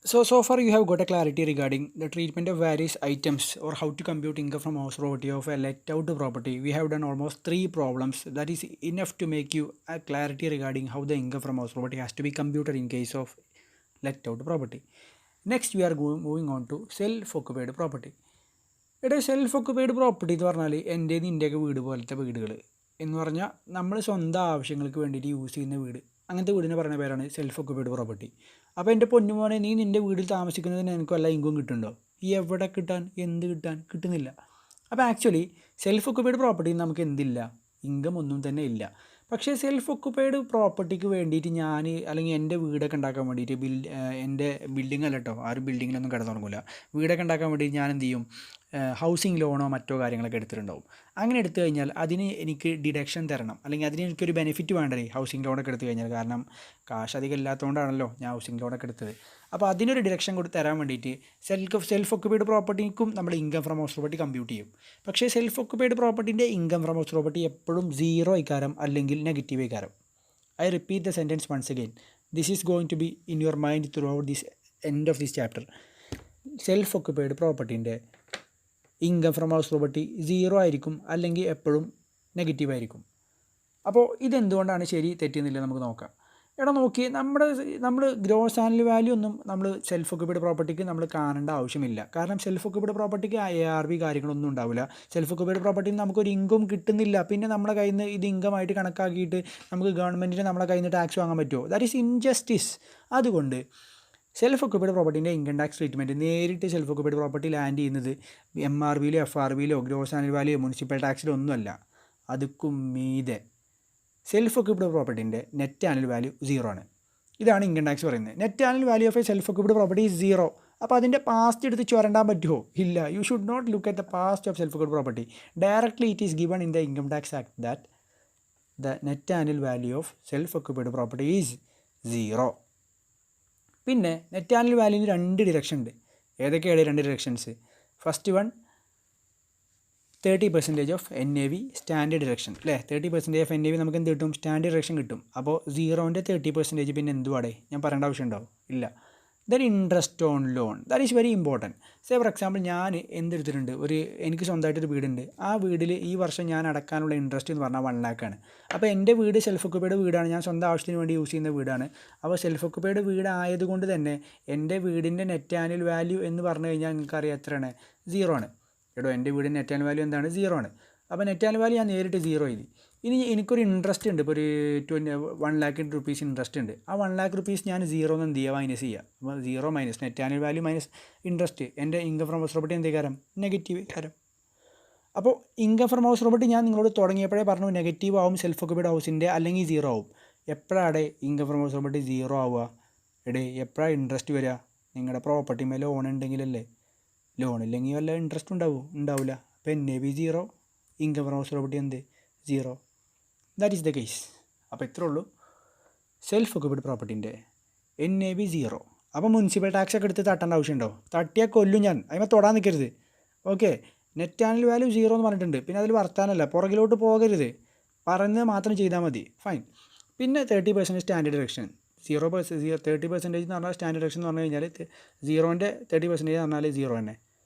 So far you have got a clarity regarding the treatment of various items or how to compute income from house property of a let out property. We have done almost 3 problems. That is enough to make you a clarity regarding how the income from house property has to be computed in case of let out property. Next we are moving on to self-occupied property. ഇവിടെ self occupied property എന്ന് പറഞ്ഞാൽ എൻ്റേത് നിൻ്റെയൊക്കെ വീട് പോലത്തെ വീടുകൾ എന്ന് പറഞ്ഞാൽ നമ്മൾ സ്വന്തം ആവശ്യങ്ങൾക്ക് വേണ്ടിയിട്ട് യൂസ് ചെയ്യുന്ന വീട്, അങ്ങനത്തെ വീടിനെ പറയുന്ന പേരാണ് സെൽഫ് ഒക്കുപൈഡ് പ്രോപ്പർട്ടി. അപ്പോൾ എൻ്റെ പൊന്നുമോനെ, നീ നിൻ്റെ വീട്ടിൽ താമസിക്കുന്നതിന് എനിക്ക് വല്ല ഇൻകം കിട്ടുന്നുണ്ടോ? ഈ എവിടെ കിട്ടാൻ, എന്ത് കിട്ടാൻ, കിട്ടുന്നില്ല. അപ്പോൾ ആക്ച്വലി സെൽഫ് ഒക്കുപൈഡ് പ്രോപ്പർട്ടിയിൽ നമുക്ക് എന്തില്ല, ഇൻകം ഒന്നും തന്നെ ഇല്ല. പക്ഷേ സെൽഫ് ഒക്കുപൈഡ് പ്രോപ്പർട്ടിക്ക് വേണ്ടിയിട്ട് ഞാൻ അല്ലെങ്കിൽ എൻ്റെ വീടൊക്കെ ഉണ്ടാക്കാൻ വേണ്ടിയിട്ട് എൻ്റെ ബിൽഡിംഗ് അല്ല കേട്ടോ, ആരും ബിൽഡിങ്ങിലൊന്നും കിടന്നു തുടങ്ങില്ല. വീടൊക്കെ ഉണ്ടാക്കാൻ വേണ്ടി ഞാൻ എന്ത് ചെയ്യും, ഹൗസിംഗ് ലോണോ മറ്റോ കാര്യങ്ങളൊക്കെ എടുത്തിട്ടുണ്ടാവും. അങ്ങനെ എടുത്തു കഴിഞ്ഞാൽ അതിന് എനിക്ക് ഡിഡക്ഷൻ തരണം, അല്ലെങ്കിൽ അതിന് എനിക്കൊരു ബെനിഫിറ്റ് വേണ്ടേ ഹൗസിംഗ് ലോണൊക്കെ എടുത്തു കഴിഞ്ഞാൽ. കാരണം കാശ് അധികം ഇല്ലാത്തതുകൊണ്ടാണല്ലോ ഞാൻ ഹൗസിംഗ് ലോണൊക്കെ എടുത്തത്. അപ്പോൾ അതിനൊരു ഡിഡക്ഷൻ തരാൻ വേണ്ടിയിട്ട് സെൽഫ് ഒക്കുപൈഡ് പ്രോപ്പർട്ടിക്കും നമ്മൾ income from house property compute ചെയ്യും. പക്ഷേ സെൽഫ് ഒക്കുപൈഡ് പ്രോപ്പർട്ടിൻ്റെ ഇൻകം ഫ്രം ഹൗസ് പ്രോപ്പർട്ടി എപ്പോഴും 0 ഇക്കാരം അല്ലെങ്കിൽ നെഗറ്റീവ് ഇക്കാരം. I repeat the sentence once again. This is going to be in your mind throughout this end of this chapter. Self occupied പ്രോപ്പർട്ടിൻ്റെ income from house property 0 ആയിരിക്കും, അല്ലെങ്കിൽ എപ്പോഴും negative ആയിരിക്കും. അപ്പോൾ ഇതെന്തുകൊണ്ടാണ് ശരി തെറ്റുന്നില്ല നമുക്ക് നോക്കാം. എടാ നോക്കി, നമ്മൾ ഗ്രോസ് ആനുവൽ വാല്യൂ ഒന്നും നമ്മൾ സെൽഫ് ഒക്കുപൈഡ് പ്രോപ്പർട്ടിക്ക് നമ്മൾ കാണേണ്ട ആവശ്യമില്ല. കാരണം സെൽഫ് ഒക്കുപൈഡ് പ്രോപ്പർട്ടിക്ക് ARV കാര്യങ്ങളൊന്നും ഉണ്ടാവില്ല. സെൽഫ് ഒക്കുപൈഡ് പ്രോപ്പർട്ടിയിൽ നമുക്കൊരു ഇൻകം കിട്ടുന്നില്ല. പിന്നെ നമ്മളെ കയ്യിൽ നിന്ന് ഇത് ഇൻകമായിട്ട് കണക്കാക്കിയിട്ട് നമുക്ക് ഗവൺമെൻറ്റിന് നമ്മളെ കയ്യിൽ നിന്ന് ടാക്സ് വാങ്ങാൻ പറ്റുമോ? That is injustice. അതുകൊണ്ട് സെൽഫ് ഒക്കുപൈഡ് പ്രോപ്പർട്ടിൻ്റെ ഇൻകം ടാക്സ് ട്രീറ്റ്മെൻറ്റ് നേരിട്ട് സെൽഫ് ഒക്കുപൈഡ് പ്രോപ്പർട്ടി ലാൻഡ് ചെയ്യുന്നത് MRBയിലോ FRBയിലോ ഗ്രോസ് ആനുവൽ വാല്യൂ മുനിസിപ്പൽ ടാക്സിലോ ഒന്നുമല്ല. അതുക്കും മീതെ സെൽഫ് ഒക്കുപൈഡ് പ്രോപ്പർട്ടിൻ്റെ നെറ്റ് ആനുവൽ വാല്യൂ 0 ആണ്. ഇതാണ് ഇൻകം ടാക്സ് പറയുന്നത്. Net annual value of a self occupied property is 0. അപ്പോൾ അതിൻ്റെ പാസ്റ്റ് എടുത്ത് ചുരണ്ടാൻ പറ്റുമോ? ഇല്ല. You should not look at the past of self occupied property. Directly it is given in the income tax act that the net annual value of self occupied property is 0. പിന്നെ net annual വാല്യൂവിന് 2 direction ഉണ്ട്. ഏതൊക്കെയാണ് 2 directions? First one 30% of NAV standard direction അല്ലേ. 30% of NAV നമുക്ക് എന്ത് കിട്ടും? Standard direction കിട്ടും. അപ്പോൾ 0ൻ്റെ 30% പിന്നെ എന്തുവാടേ, ഞാൻ പറയേണ്ട ആവശ്യം ഉണ്ടാവും? ഇല്ല. Then interest on loan, that is very important. Say for example ഞാൻ എന്തെടുത്തിട്ടുണ്ട്, എനിക്ക് സ്വന്തമായിട്ടൊരു വീടുണ്ട്. ആ വീട്ടിൽ ഈ വർഷം ഞാൻ അടക്കാനുള്ള ഇൻട്രസ്റ്റ് എന്ന് പറഞ്ഞാൽ 1 lakh ആണ്. അപ്പോൾ എൻ്റെ വീട് സെൽഫ് ഒക്കുപൈഡ് വീടാണ്, ഞാൻ സ്വന്തം ആവശ്യത്തിന് വേണ്ടി യൂസ് ചെയ്യുന്ന വീടാണ്. അപ്പോൾ സെൽഫ് ഒക്കുപൈഡ് വീടായതുകൊണ്ട് തന്നെ എൻ്റെ വീടിൻ്റെ നെറ്റ് ആനുവൽ വാല്യൂ എന്ന് പറഞ്ഞു കഴിഞ്ഞാൽ നിങ്ങൾക്കറിയാം എത്രയാണ്? 0 ആണ്. എടോ, എൻ്റെ വീടിൻ്റെ നെറ്റ് ആനുവൽ വാല്യൂ എന്താണ്? 0 ആണ്. അപ്പോൾ നെറ്റ് ആനുവൽ വാല്യൂ ഞാൻ നേരിട്ട് 0 എഴുതി. ഇനി എനിക്കൊരു ഇൻട്രസ്റ്റ് ഉണ്ട്, ഇപ്പോൾ ഒരു 1 lakh rupees ഇൻട്രസ്റ്റ് ഉണ്ട്. ആ 1 lakh rupees ഞാൻ 0 എന്ന് എന്ത് ചെയ്യുക? മൈനസ് ചെയ്യുക. അപ്പോൾ 0 minus net annual value minus interest, എൻ്റെ ഇൻകം ഫ്രം ഹൗസ് പ്രോപ്പർട്ടി എന്ത് കാരം? നെഗറ്റീവ് കാരം. അപ്പോൾ ഇൻകം ഫ്രം ഹൗസ് പ്രോപ്പർട്ടി ഞാൻ നിങ്ങളോട് തുടങ്ങിയപ്പോഴേ പറഞ്ഞു നെഗറ്റീവ് ആവും സെൽഫ് ഒക്കുപൈഡ് ഹൗസിൻ്റെ, അല്ലെങ്കിൽ 0 ആവും. എപ്പോഴാണ് ഇൻകം ഫ്രം ഹൗസ് പ്രോപ്പർട്ടി 0 ആവുക? എപ്പോഴാണ് ഇൻട്രസ്റ്റ് വരിക? നിങ്ങളുടെ പ്രോപ്പർട്ടി മേലെ ലോൺ ഉണ്ടെങ്കിലല്ലേ. ലോൺ ഇല്ലെങ്കിൽ വല്ല ഇൻട്രസ്റ്റ് ഉണ്ടാവില്ല. അപ്പോൾ NAV 0, income from house property എന്ത്? 0. That is the case. അപ്പോൾ ഇത്രേ ഉള്ളൂ. സെൽഫ് ഒക്കുപൈഡ് പ്രോപ്പർട്ടിൻ്റെ NAV 0. അപ്പോൾ മുനിസിപ്പൽ ടാക്സ് ഒക്കെ എടുത്ത് തട്ടേണ്ട ആവശ്യമുണ്ടോ? തട്ടിയാൽ കൊല്ലും ഞാൻ. അതിന് തൊടാൻ നിൽക്കരുത്. ഓക്കെ. നെറ്റ് ആനുവൽ വാല്യൂ 0 എന്ന് പറഞ്ഞിട്ടുണ്ട്. പിന്നെ അതിൽ വർത്താനല്ല, പുറകിലോട്ട് പോകരുത്, പറയുന്നത് മാത്രം ചെയ്താൽ മതി. ഫൈൻ. പിന്നെ 30% സ്റ്റാൻഡേർഡ് ഡിറക്ഷൻ. 30% എന്ന് പറഞ്ഞാൽ സ്റ്റാൻഡേർഡ് ഡിറക്ഷൻ എന്ന് പറഞ്ഞു കഴിഞ്ഞാൽ 0ൻ്റെ 30% എന്ന് പറഞ്ഞാൽ 0 തന്നെ.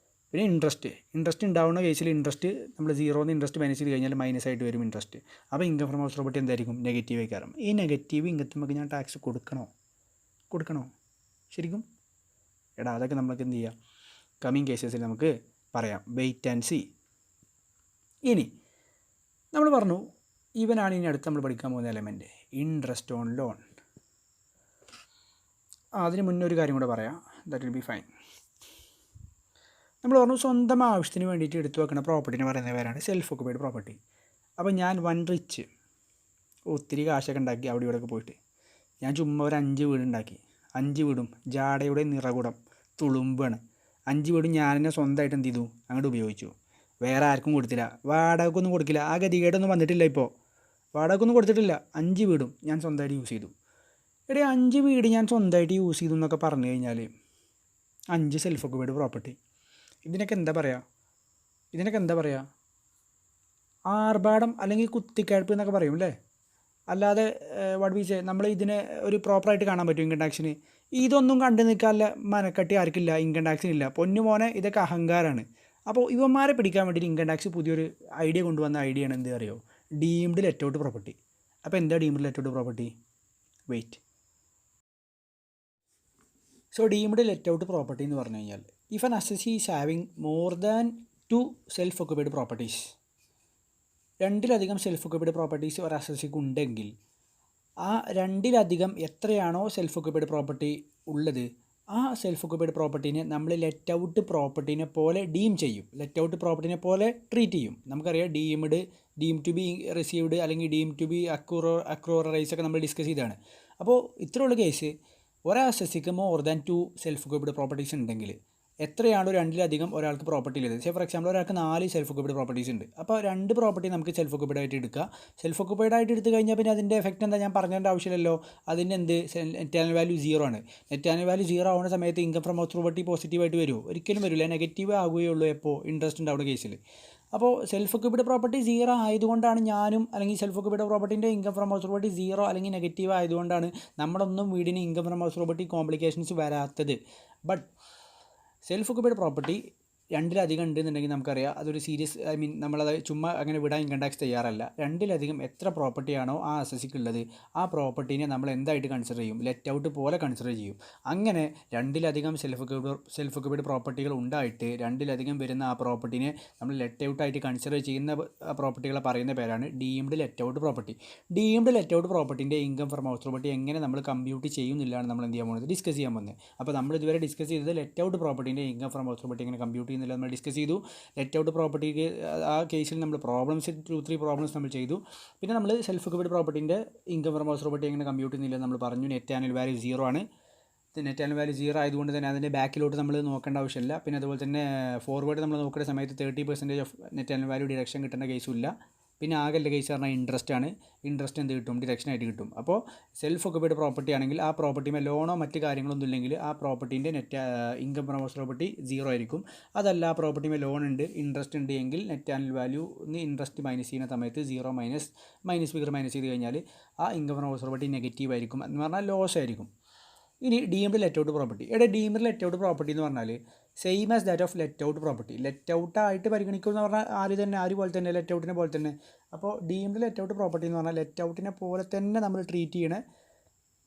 പിന്നെ ഇൻട്രസ്റ്റ് ഉണ്ടാവുന്ന കേസിൽ ഇൻട്രസ്റ്റ് നമ്മൾ 0ന്ന് ഇൻട്രസ്റ്റ് മൈനസ് ചെയ്ത് കഴിഞ്ഞാൽ മൈനസ് ആയിട്ട് വരും ഇൻട്രസ്റ്റ്. അപ്പോൾ ഇൻകം ഫ്രം ഹൗസ് പ്രോപ്പർട്ടി എന്തായിരിക്കും? നെഗറ്റീവ് ആയിക്കാരം. ഈ നെഗറ്റീവ് ഇൻകത്ത് നമുക്ക് ഞാൻ ടാക്സ് കൊടുക്കണോ ശരിക്കും? അതൊക്കെ നമുക്ക് എന്ത് ചെയ്യാം, കമ്മിങ് കേസസിൽ നമുക്ക് പറയാം. Wait and see. ഇനി നമ്മൾ പറഞ്ഞു ഇവനാണ് ഇനി അടുത്ത് നമ്മൾ പഠിക്കാൻ പോകുന്ന എലമെൻറ്റ്, ഇൻട്രസ്റ്റ് ഓൺ ലോൺ. അതിന് മുന്നേ ഒരു കാര്യം കൂടെ പറയാം, ദാറ്റ് വിൽ ബി ഫൈൻ. നമ്മൾ പറഞ്ഞു സ്വന്തം ആവശ്യത്തിന് വേണ്ടിയിട്ട് എടുത്തു വെക്കുന്ന പ്രോപ്പർട്ടിനെ പറയുന്ന പേരാണ് സെൽഫ് ഒക്കുപൈഡ് പ്രോപ്പർട്ടി. അപ്പോൾ ഞാൻ റിച്ച് ഒത്തിരി കാശൊക്കെ ഉണ്ടാക്കി അവിടെ ഇവിടെയൊക്കെ പോയിട്ട് ഞാൻ ചുമ്മാ ഒരു 5 വീടുണ്ടാക്കി. 5 വീടും ജാടയുടെ നിറകുടം തുളുമ്പാണ്. 5 വീടും ഞാൻ തന്നെ സ്വന്തമായിട്ട് എന്ത് ചെയ്തു? അങ്ങോട്ട് ഉപയോഗിച്ചു. വേറെ ആർക്കും കൊടുത്തില്ല, വാടകക്കൊന്നും കൊടുക്കില്ല. ആ ഗതികേടൊന്നും വന്നിട്ടില്ല. ഇപ്പോൾ വാടകക്കൊന്നും കൊടുത്തിട്ടില്ല. 5 വീടും ഞാൻ സ്വന്തമായിട്ട് യൂസ് ചെയ്തു. 5 വീട് ഞാൻ സ്വന്തമായിട്ട് യൂസ് ചെയ്തു എന്നൊക്കെ പറഞ്ഞു കഴിഞ്ഞാൽ 5 സെൽഫ് ഒക്കുപൈഡ് പ്രോപ്പർട്ടി. ഇതിനൊക്കെ എന്താ പറയുക? ആർഭാടം അല്ലെങ്കിൽ കുത്തിക്കഴപ്പ് എന്നൊക്കെ പറയും അല്ലേ. അല്ലാതെ വാട്ട് വി സേ നമ്മൾ ഇതിനെ ഒരു പ്രോപ്പറായിട്ട് കാണാൻ പറ്റും ഇൻകം ടാക്സിന്. ഇതൊന്നും കണ്ടു നിൽക്കാനുള്ള മനക്കട്ടി ആർക്കില്ല, ഇൻകം ടാക്സിനില്ല. പൊന്നു മോനെ ഇതൊക്കെ അഹങ്കാരമാണ്. അപ്പോൾ ഇവന്മാരെ പിടിക്കാൻ വേണ്ടിയിട്ട് ഇൻകം ടാക്സ് പുതിയൊരു ഐഡിയ കൊണ്ടുവന്ന ഐഡിയ ആണ് എന്ത് അറിയോ, ഡീംഡ് ലെറ്റ് ഔട്ട് പ്രോപ്പർട്ടി. അപ്പോൾ എന്താ deemed let out property? Wait. So deemed let out property എന്ന് പറഞ്ഞു കഴിഞ്ഞാൽ if an assessee is having more than 2 self occupied properties, രണ്ടിലധികം സെൽഫ് ഒക്യുപൈഡ് പ്രോപ്പർട്ടീസ് ഒരു അസസിക്ക് ഉണ്ടെങ്കിൽ ആ രണ്ടിലധികം എത്രയാണോ സെൽഫ് ഒക്യുപൈഡ് പ്രോപ്പർട്ടി ഉള്ളത് ആ സെൽഫ് ഒക്യുപൈഡ് പ്രോപ്പർട്ടീനെ നമ്മൾ ലെറ്റ് ഔട്ട് പ്രോപ്പർട്ടീനെ പോലെ ഡീം ചെയ്യും, ലെറ്റ് ഔട്ട് പ്രോപ്പർട്ടീനെ പോലെ ട്രീറ്റ് ചെയ്യും. നമുക്കറിയാം ഡീം ടു ബി റിസീവ്ഡ് അല്ലെങ്കിൽ ഡീം ടു ബി അക്രോറൈസ് ഒക്കെ നമ്മൾ ഡിസ്കസ് ചെയ്തതാണ്. അപ്പോൾ ഇത്രയുള്ള കേസ് ഒരാസസിക്ക് more than 2 self occupied properties ഉണ്ടെങ്കിൽ എത്രയാണോ രണ്ടിലധികം ഒരാൾക്ക് പ്രോപ്പർട്ടി ഉള്ളത്. ഫോർ എക്സാമ്പിൾ ഒരാൾക്ക് 4 സെൽഫ് ഒക്യുപൈഡ് പ്രോപ്പർട്ടീസ് ഉണ്ട്. അപ്പോൾ 2 പ്രോപ്പർട്ടി നമുക്ക് സെൽഫ് ഒക്യുപൈഡ് ആയിട്ട് എടുക്കുക. സെൽഫ് ഒക്യുപൈഡ് ആയിട്ട് എടുത്തു കഴിഞ്ഞാൽ പിന്നെ അതിൻ്റെ എഫക്റ്റ് എന്താ ഞാൻ പറഞ്ഞേണ്ട ആവശ്യമില്ലല്ലോ. അതിൻ്റെ നെറ്റ് ആനുവൽ വാല്യൂ 0 ആണ്. നെറ്റ് ആനുവൽ വാല്യൂ 0 ആവുന്ന സമയത്ത് ഇൻകം ഫ്രം ഹൗസ് പ്രോപ്പർട്ടി പോസിറ്റീവായിട്ട് വരുമോ? ഒരിക്കലും വരില്ല, നെഗറ്റീവ് ആകുകയുള്ളൂ. എപ്പോൾ ഇൻട്രസ്റ്റ് ഉണ്ടാവുന്ന കേസിൽ. അപ്പോൾ സെൽഫ് ഒക്യുപൈഡ് പ്രോപ്പർട്ടി 0 ആയതുകൊണ്ടാണ് ഞാനും, അല്ലെങ്കിൽ സെൽഫ് ഒക്യുപൈഡ് പ്രോപ്പർട്ടിൻ്റെ ഇൻകം ഫ്രം ഹൗസ് പ്രോപ്പർട്ടി 0 അല്ലെങ്കിൽ നെഗറ്റീവ് ആയതുകൊണ്ടാണ് നമ്മളൊന്നും വീടിന് income from house property complications വരാത്തത്. ബട്ട് സെൽഫ് ഒക്യുപൈഡ് പ്രോപ്പർട്ടി രണ്ടിലധികം ഉണ്ടെന്നുണ്ടെങ്കിൽ നമുക്കറിയാം അതൊരു സീരിയസ്, നമ്മളത് ചുമ്മാ അങ്ങനെ വിടാൻ ഇൻകം ടാക്സ് തയ്യാറല്ല. രണ്ടിലധികം എത്ര പ്രോപ്പർട്ടിയാണോ ആ അസസിക്ക് ഉള്ളത് ആ പ്രോപ്പർട്ടീനെ നമ്മൾ എന്തായിട്ട് കൺസിഡർ ചെയ്യും? ലെറ്റ് ഔട്ട് പോലെ കൺസിഡർ ചെയ്യും. അങ്ങനെ രണ്ടിലധികം സെൽഫ് ഒക്യുപൈഡ് പ്രോപ്പർട്ടികൾ ഉണ്ടായിട്ട് രണ്ടിലധികം വരുന്ന ആ പ്രോപ്പർട്ടീനെ നമ്മൾ ലെറ്റ് ഔട്ടായിട്ട് കൺസിഡർ ചെയ്യുന്ന പ്രോപ്പർട്ടികളെ പറയുന്ന പേരാണ് deemed let out property. Deemed let out പ്രോപ്പർട്ടിൻ്റെ ഇൻകം ഫ്രം ഹൗസ് പ്രോപ്പർട്ടി എങ്ങനെ നമ്മൾ കമ്പ്യൂട്ട് ചെയ്യുന്നില്ലാണ് നമ്മൾ എന്ത് ചെയ്യാൻ പോകുന്നത്, ഡിസ്കസ് ചെയ്യാൻ പോകുന്നത്. അപ്പോൾ നമ്മൾ ഇതുവരെ ഡിസ്കസ് ചെയ്തത് ലെറ്റ് ഔട്ട് പ്രോപ്പർട്ടിൻ്റെ ഇൻകം ഫ്രം ഹൗസ് പ്രോപ്പർട്ടി എങ്ങനെ കമ്പ്യൂട്ട് ചെയ്യുന്നില്ല നമ്മൾ ഡിസ്കസ് ചെയ്തു. ലെറ്റ് ഔട്ട് പ്രോപ്പർട്ടിക്ക് ആ കേസിൽ നമ്മൾ 2-3 പ്രോബ്ലംസ് നമ്മൾ ചെയ്തു. പിന്നെ നമ്മൾ സെൽഫ് ഒക്യുപൈഡ് പ്രോപ്പർട്ടിൻ്റെ ഇൻകം ഫ്രം ഹൗസ് പ്രോപ്പർട്ടി എങ്ങനെ കമ്പ്യൂട്ട് ചെയ്യുന്നില്ല നമ്മൾ പറഞ്ഞു. നെറ്റ് ആനുവൽ വാല്യൂ 0 ആണ്. നെറ്റ് ആനുവൽ വാല്യൂ 0 ആയതുകൊണ്ട് തന്നെ അതിൻ്റെ ബാക്കിലോട്ട് നമ്മൾ നോക്കേണ്ട ആവശ്യമില്ല. പിന്നെ അതുപോലെ തന്നെ ഫോർവേഡ് നമ്മൾ നോക്കുന്ന സമയത്ത് 30% of net annual value deduction കിട്ടുന്ന കേസും ഇല്ല. പിന്നെ ആകെയുള്ള കേസ് പറഞ്ഞാൽ ഇൻട്രസ്റ്റ് ആണ്. ഇൻട്രസ്റ്റ് എന്ത് കിട്ടും? ഡിഡക്ഷനായിട്ട് കിട്ടും. അപ്പോൾ സെൽഫ് ഒക്യുപൈഡ് പ്രോപ്പർട്ടി ആണെങ്കിൽ ആ പ്രോപ്പർട്ടിമേ ലോണോ മറ്റ് കാര്യങ്ങളൊന്നും ഇല്ലെങ്കിൽ ആ പ്രോപ്പർട്ടീൻ്റെ net income from house property 0 ആയിരിക്കും. അതല്ല ആ പ്രോപ്പർട്ടിമേ ലോൺ ഉണ്ട്, ഇൻട്രസ്റ്റ് ഉണ്ട് എങ്കിൽ net annual value interest minus ചെയ്യുന്ന സമയത്ത് 0 മൈനസ് ഫിഗർ മൈനസ് ചെയ്ത് കഴിഞ്ഞാൽ ആ income from house property negative ആയിരിക്കും, എന്ന് പറഞ്ഞാൽ ലോസ് ആയിരിക്കും. ഇനി deemed let out property. Deemed let out property എന്ന് പറഞ്ഞാൽ same as that of let out property. Let ഔട്ടായിട്ട് പരിഗണിക്കുമെന്ന് പറഞ്ഞാൽ ആര് പോലെ തന്നെ, ലെറ്റ് ഔട്ടിനെ പോലെ തന്നെ. അപ്പോൾ ഡീംഡ് ലെറ്റ് ഔട്ട് പ്രോപ്പർട്ടി എന്ന് പറഞ്ഞാൽ ലെറ്റ് ഔട്ടിനെ പോലെ തന്നെ നമ്മൾ ട്രീറ്റ് ചെയ്യണ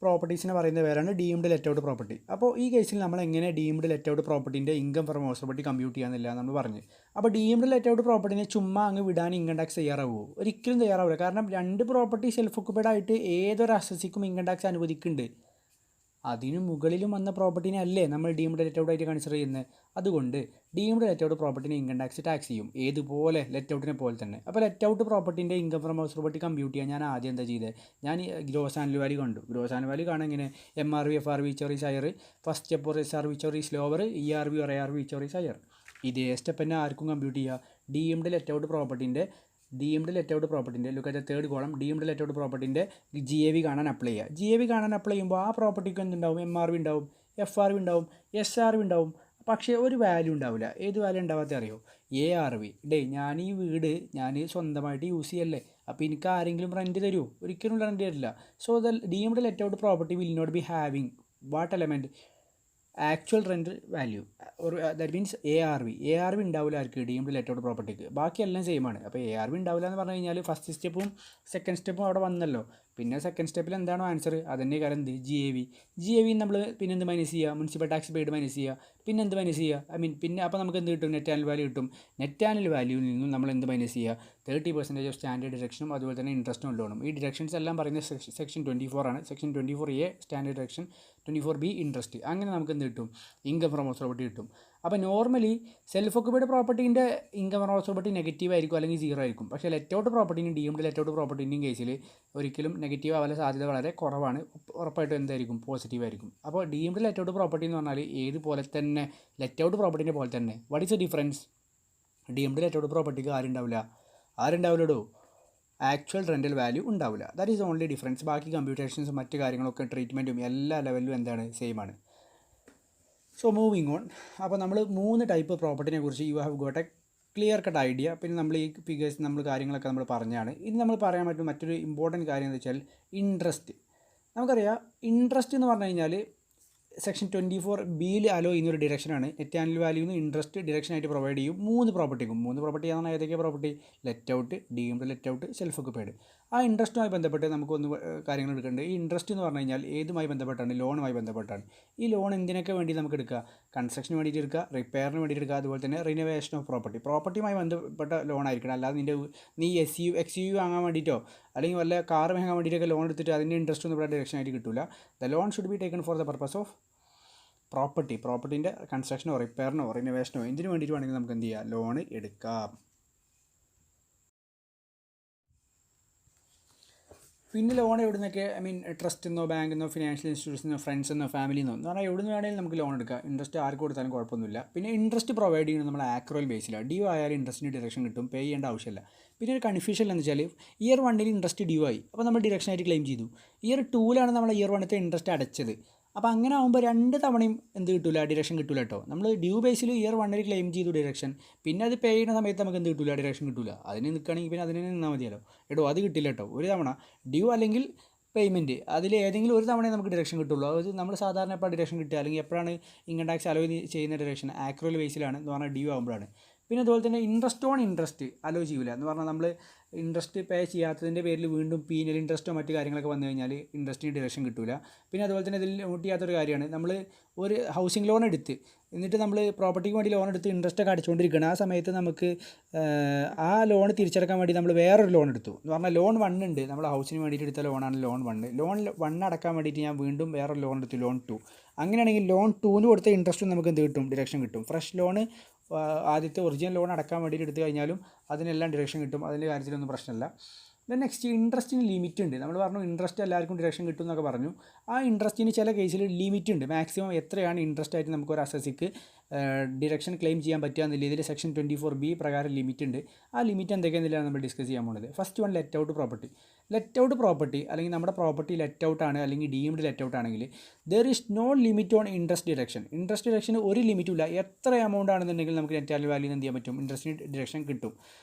പ്രോപ്പർട്ടീസിനെ പറയുന്ന പേരാണ് ഡീംഡ് ലെറ്റ് ഔട്ട് പ്രോപ്പർട്ടി. അപ്പോൾ ഈ കേസിൽ നമ്മൾ എങ്ങനെ ഡീംഡ് ലെറ്റ് ഔട്ട് പ്രോപ്പർട്ടിൻ്റെ income from house property compute ചെയ്യാന്നില്ല നമ്മൾ പറഞ്ഞു. അപ്പോൾ ഡീംഡ് ലെറ്റ് ഔട്ട് പ്രോപ്പർട്ടിനെ ചുമ്മാ അങ്ങ് വിടാൻ ഇൻകം ടാക്സ് തയ്യാറാവുമോ? ഒരിക്കലും തയ്യാറാവില്ല. കാരണം 2 പ്രോപ്പർട്ടി സെൽഫ് ഒക്യുപൈഡ് ആയിട്ട് ഏതൊരു അസസിക്കും ഇൻകം ടാക്സ് അനുവദിക്കുന്നുണ്ട്. അതിന് മുകളിലും വന്ന പ്രോപ്പർട്ടിനെ അല്ലേ നമ്മൾ ഡീംഡ് ലെറ്റ് ഔട്ട് ആയിട്ട് കൺസിഡർ ചെയ്യുന്നത്. അതുകൊണ്ട് ഡീംഡ് ലെറ്റ് ഔട്ട് പ്രോപ്പർട്ടിനെ ഇൻകം ടാക്സ് ചെയ്യും, ഏതുപോലെ ലെറ്റ് ഔട്ടിനെ പോലെ തന്നെ. അപ്പോൾ ലെറ്റ് ഔട്ട് പ്രോപ്പർട്ടിൻ്റെ income from house property compute ചെയ്യാൻ ഞാൻ ആദ്യം എന്താ ചെയ്തത്, ഞാൻ ഗ്രോസ് ആനുവൽ വാല്യൂ കണ്ടു. ഗ്രോസ് ആനുവൽ വാല്യൂ കാണാൻ ഇങ്ങനെ MRV FRV which is higher, first step or SRV which is lower, ERV or ARV which is higher. ഇതേ സ്റ്റെപ്പ് തന്നെ ആർക്കും കമ്പ്യൂട്ട് ചെയ്യുക. ഡീംഡ് ലെറ്റ് ഔട്ട് പ്രോപ്പർട്ടിൻ്റെ look at third column, deemed let out പ്രോപ്പർട്ടിൻ്റെ GAV കാണാൻ apply ചെയ്യുക. GAV കാണാൻ apply ചെയ്യുമ്പോൾ ആ പ്രോപ്പർട്ടിക്ക് എന്തുണ്ടാവും? MRV ഉണ്ടാവും, FRV ഉണ്ടാവും, SRV ഉണ്ടാവും. പക്ഷേ ഒരു വാല്യൂ ഉണ്ടാവില്ല. ഏത് വാല്യൂ ഉണ്ടാവാത്ത അറിയോ? ARV. ഞാൻ ഈ വീട് സ്വന്തമായിട്ട് യൂസ് ചെയ്യല്ലേ, അപ്പോൾ എനിക്ക് ആരെങ്കിലും റെൻറ്റ് തരുമോ? ഒരിക്കലും റെൻറ്റ് തരില്ല. So the deemed let out property will not be having what element? Actual rent value, ഒരു ദാറ്റ് മീൻസ് ARV ഉണ്ടാവില്ല ആർക്ക്? ഡീംഡ് ലെറ്റ് ഔട്ട് പ്രോപ്പർട്ടിക്ക്. ബാക്കിയെല്ലാം സെയിം ആണ്. അപ്പോൾ ARV ഉണ്ടാവില്ല എന്ന് പറഞ്ഞു കഴിഞ്ഞാൽ ഫസ്റ്റ് സ്റ്റെപ്പും സെക്കൻഡ് സ്റ്റെപ്പും അവിടെ വന്നല്ലോ. പിന്നെ സെക്കൻഡ് സ്റ്റെപ്പിൽ എന്താണോ ആൻസർ അതന്നെ കാര്യം എന്ത്? GAV നമ്മൾ പിന്നെ എന്ത് മൈനസ് ചെയ്യുക? മുനിസിപ്പൽ ടാക്സ് പെയ്ഡ് മൈനസ് ചെയ്യുക. പിന്നെ എന്ത് മൈനസ് ചെയ്യുക? പിന്നെ അപ്പോൾ നമുക്ക് എന്ത് കിട്ടും? നെറ്റ് ആനുവൽ വാല്യൂ കിട്ടും. നെറ്റ് ആനുവൽ വാല്യൂവിൽ നിന്നും നമ്മൾ എന്ത് മൈനസ് ചെയ്യുക? 30% ഓഫ് സ്റ്റാൻഡേർഡ് ഡിഡക്ഷനും അതുപോലെ തന്നെ ഇൻട്രസ്റ്റും ലോണും. ഈ ഡിഡക്ഷൻസ് എല്ലാം പറയുന്നത് സെക്ഷൻ 24 ആണ്. Section 24A standard deduction, 24B interest. അങ്ങനെ നമുക്ക് എന്ത് കിട്ടും? ഇൻകം ഫ്രം ഹൗസ് പ്രോപ്പർട്ടി കിട്ടും. അപ്പോൾ നോർമലി സെൽഫ് ഒക്യുപൈഡ് പ്രോപ്പർട്ടീൻ്റെ income from house property negative ആയിരിക്കും അല്ലെങ്കിൽ 0 ആയിരിക്കും. പക്ഷേ ലെറ്റ് ഔട്ട് പ്രോപ്പർട്ടിയും ഡീംഡ് ലെറ്റ് ഔട്ട് പ്രോപ്പർട്ടിൻ്റെയും കേസിൽ ഒരിക്കലും നെഗറ്റീവ് ആവാനുള്ള സാധ്യത വളരെ കുറവാണ്. ഉറപ്പായിട്ടും എന്തായിരിക്കും? പോസിറ്റീവ് ആയിരിക്കും. അപ്പോൾ ഡീംഡ് ലെറ്റ് ഔട്ട് പ്രോപ്പർട്ടി എന്ന് പറഞ്ഞാൽ ഏതുപോലെ തന്നെ ലെറ്റ് ഔട്ട് പ്രോപ്പർട്ടിൻ്റെ പോലെ തന്നെ. What is the difference? Deemed let out പ്രോപ്പർട്ടിക്ക് ആരുണ്ടാവില്ലടോ? ആക്ച്വൽ റെൻ്റൽ വാല്യൂ ഉണ്ടാവില്ല. That is only difference. ബാക്കി കമ്പ്യൂട്ടേഷൻസും മറ്റ് കാര്യങ്ങളൊക്കെ ട്രീറ്റ്മെൻറ്റും എല്ലാ ലെവലിലും എന്താണ്? സെയിം ആണ്. So moving on. അപ്പോൾ നമ്മൾ 3 ടൈപ്പ് പ്രോപ്പർട്ടിനെ കുറിച്ച് you have got A clear cut idea. പിന്നെ നമ്മൾ ഈ ഫിഗേഴ്സ് നമ്മൾ കാര്യങ്ങളൊക്കെ നമ്മൾ പറഞ്ഞാണ്. ഇനി നമ്മൾ പറയാൻ പറ്റും മറ്റൊരു ഇമ്പോർട്ടൻറ്റ് കാര്യം എന്ന് വെച്ചാൽ ഇൻട്രസ്റ്റ്. നമുക്കറിയാം ഇൻട്രസ്റ്റ് എന്ന് പറഞ്ഞു കഴിഞ്ഞാൽ സെക്ഷൻ 24B അലോ ചെയ്യുന്നൊരു ഡിറക്ഷനാണ്. നെറ്റ് ആനുവൽ വാല്യൂന്ന് ഇൻട്രസ്റ്റ് ഡിറക്ഷനായിട്ട് പ്രൊവൈഡ് ചെയ്യും 3 പ്രോപ്പർട്ടിക്കും. 3 പ്രോപ്പർട്ടി ആണ് ഏതൊക്കെ property? Let out, deemed let out, self occupied. ആ ഇൻട്രസ്റ്റുമായി ബന്ധപ്പെട്ട് നമുക്കൊന്ന് കാര്യങ്ങൾ എടുക്കേണ്ടത്. ഈ ഇൻട്രസ്റ്റ് എന്ന് പറഞ്ഞു കഴിഞ്ഞാൽ ഏതുമായി ബന്ധപ്പെട്ടാണ്? ലോണുമായി ബന്ധപ്പെട്ടാണ്. ഈ ലോൺ എന്തിനൊക്കെ വേണ്ടി നമുക്ക് എടുക്കുക? കൺസ്ട്രക്ഷന് വേണ്ടിയിട്ട് എടുക്കുക, റിപ്പയറിന് വേണ്ടിയിട്ട് എടുക്കുക, അതുപോലെ തന്നെ റിനോവേഷൻ ഓഫ് പ്രോപ്പർട്ടിയുമായി ബന്ധപ്പെട്ട ലോൺ ആയിരിക്കണം. അല്ലാതെ നീ XUV വാങ്ങാൻ വേണ്ടിയിട്ടോ അല്ലെങ്കിൽ വല്ല കാർ വാങ്ങാൻ വേണ്ടിയിട്ടൊക്കെ ലോൺ എടുത്തിട്ട് അതിൻ്റെ ഇൻട്രസ്റ്റ് ഒന്നും ഇവിടെ ഡിറക്ഷനായിട്ട് കിട്ടില്ല. The loan should be taken for the purpose of പ്രോപ്പർട്ടീൻ്റെ കൺസ്ട്രക്ഷനോ റിപ്പയറിനോ റിനോവേഷനോ എന്തിനു വേണ്ടിയിട്ട് വേണമെങ്കിൽ നമുക്ക് എന്ത് ചെയ്യാം? ലോൺ എടുക്കാം. പിന്നെ ലോൺ എവിടെ നിന്നൊക്കെ ട്രസ്റ്റ് എന്നോ ബാങ്കിൽ നിന്നോ ഫിനാൻഷ്യൽ ഇൻസ്റ്റിറ്റ്യൂഷനോ ഫ്രണ്ട്സ് എന്നോ ഫാമിലി എന്നോ എന്ന് പറഞ്ഞാൽ എവിടെ നിന്ന് വേണമെങ്കിലും നമുക്ക് ലോൺ എടുക്കാം. ഇൻട്രസ്റ്റ് ആർക്ക് കൊടുത്താലും കുഴപ്പമൊന്നുമില്ല. പിന്നെ ഇൻട്രസ്റ്റ് പ്രൊവൈഡ് ചെയ്യുന്നത് നമ്മൾ ആക്രോൽ ബേസിലാണ്. ഡ്യൂ ആയാലും ഇൻട്രസ്റ്റിന് ഡിറക്ഷൻ കിട്ടും, പേ ചെയ്യേണ്ട ആവശ്യമില്ല. പിന്നെ ഒരു കൺഫ്യൂഷൻ എന്ന് വെച്ചാൽ ഇയർ 1 ഇൻട്രസ്റ്റ് ഡ്യൂ ആയി, അപ്പോൾ നമ്മൾ ഡിറക്ഷനായിട്ട് ക്ലെയിം ചെയ്തു. ഇയർ 2 നമ്മൾ ഇയർ 1 ഇൻട്രസ്റ്റ് അടച്ചത്. അപ്പോൾ അങ്ങനെ ആകുമ്പോൾ 2 തവണയും എന്ത് കിട്ടില്ല? ഡിറക്ഷൻ കിട്ടില്ല കേട്ടോ. നമ്മൾ ഡ്യൂ ബേസിൽ ഇയർ 1 ക്ലെയിം ചെയ്തു ഡിറക്ഷൻ, പിന്നെ അത് പേ ചെയ്യുന്ന സമയത്ത് നമുക്ക് എന്ത് കിട്ടില്ല? ഡിറക്ഷൻ കിട്ടില്ല. അതിന് നിൽക്കുകയാണെങ്കിൽ പിന്നെ അതിന് നിന്നാൽ മതിയല്ലോ. അത് കിട്ടില്ല കേട്ടോ. ഒരു തവണ ഡ്യൂ അല്ലെങ്കിൽ പേയ്മെൻറ്റ് അതിൽ ഏതെങ്കിലും ഒരു തവണയെ നമുക്ക് ഡിറക്ഷൻ കിട്ടുള്ളൂ. അത് നമ്മൾ സാധാരണ എപ്പോൾ ഡിറക്ഷൻ കിട്ടുക അല്ലെങ്കിൽ എപ്പോഴാണ് ഇൻകം ടാക്സ് അലോ ചെയ്യുന്ന ഡിറക്ഷൻ? ആക്രോൽ ബേസിലാണ് എന്ന് പറഞ്ഞാൽ ഡ്യൂ ആകുമ്പോഴാണ്. പിന്നെ അതുപോലെ തന്നെ ഇൻട്രസ്റ്റ് ഓൺ ഇൻട്രസ്റ്റ് അലോ ചെയ്യില്ല എന്ന് പറഞ്ഞാൽ നമ്മൾ ഇൻട്രസ്റ്റ് പേ ചെയ്യാത്തതിൻ്റെ പേരിൽ വീണ്ടും പീനൽ ഇൻട്രസ്റ്റോ മറ്റു കാര്യങ്ങളൊക്കെ വന്നു കഴിഞ്ഞാൽ ഇൻട്രസ്റ്റിന് ഡിറക്ഷൻ കിട്ടില്ല. പിന്നെ അതുപോലെ തന്നെ ഇതിൽ നോട്ട് ചെയ്യാത്തൊരു കാര്യമാണ്, നമ്മൾ ഒരു ഹൗസിംഗ് ലോൺ എടുത്ത് എന്നിട്ട് നമ്മൾ പ്രോപ്പർട്ടിക്ക് വേണ്ടി ലോൺ എടുത്ത് ഇൻട്രസ്റ്റൊക്കെ അടിച്ചുകൊണ്ടിരിക്കുകയാണ്. ആ സമയത്ത് നമുക്ക് ആ ലോൺ തിരിച്ചടക്കാൻ വേണ്ടി നമ്മൾ വേറൊരു ലോൺ എടുത്തു എന്ന് പറഞ്ഞാൽ ലോൺ 1 ഉണ്ട്, നമ്മൾ ഹൗസിന് വേണ്ടിയിട്ട് എടുത്ത ലോണാണ് ലോൺ 1. ലോൺ 1 അടക്കാൻ വേണ്ടിയിട്ട് ഞാൻ വീണ്ടും വേറൊരു ലോൺ എടുത്തു, ലോൺ 2. അങ്ങനെയാണെങ്കിൽ ലോൺ 2 കൊടുത്ത ഇൻട്രസ്റ്റും നമുക്ക് എന്ത് കിട്ടും? ഡിറക്ഷൻ കിട്ടും. ഫ്രഷ് ലോൺ ആദ്യത്തെ ഒറിജിനൽ ലോൺ അടക്കാൻ വേണ്ടിയിട്ട് എടുത്തു കഴിഞ്ഞാലും അതിനെല്ലാം ഡിറക്ഷൻ കിട്ടും. അതിൻ്റെ കാര്യത്തിലൊന്നും പ്രശ്നമില്ല. ദെൻ നെക്സ്റ്റ് ഇൻട്രസ്റ്റിന് ലിമിറ്റ് ഉണ്ട്. നമ്മൾ പറഞ്ഞു ഇൻട്രസ്റ്റ് എല്ലാവർക്കും ഡിറക്ഷൻ കിട്ടും എന്നൊക്കെ പറഞ്ഞു. ആ ഇൻട്രസ്റ്റിന് ചില കേസിൽ ലിമിറ്റ് ഉണ്ട്. മാക്സിമം എത്രയാണ് ഇൻട്രസ്റ്റ് ആയിട്ട് നമുക്ക് ഒരു അസസിക്ക് ഡിറക്ഷൻ ക്ലെയിം ചെയ്യാൻ പറ്റുക എന്നില്ല. ഇതിൽ സെക്ഷൻ 24B പ്രകാരം ലിമിറ്റ് ഉണ്ട്. ആ ലിമിറ്റ് എന്തൊക്കെയാണെന്നില്ല നമ്മൾ ഡിസ്കസ് ചെയ്യാൻ പോകുന്നത്. First one let out property. Let out property അല്ലെങ്കിൽ നമ്മുടെ പ്രോപ്പർട്ടി ലെറ്റ് ഔട്ട് ആണ് അല്ലെങ്കിൽ ഡീംഡ് ലെറ്റ് ഔട്ട് ആണെങ്കിൽ there is no limit on interest deduction. Interest ഡിറക്ഷന് ഒരു ലിമിറ്റും ഇല്ല. എത്ര എമൗണ്ട് ആണെന്നുണ്ടെങ്കിൽ നമുക്ക് നെറ്റ് ആനുവൽ വാല്യൂ എന്ത് ചെയ്യാൻ പറ്റും? ഇൻട്രസ്റ്റിന് ഡിറക്ഷൻ കിട്ടും.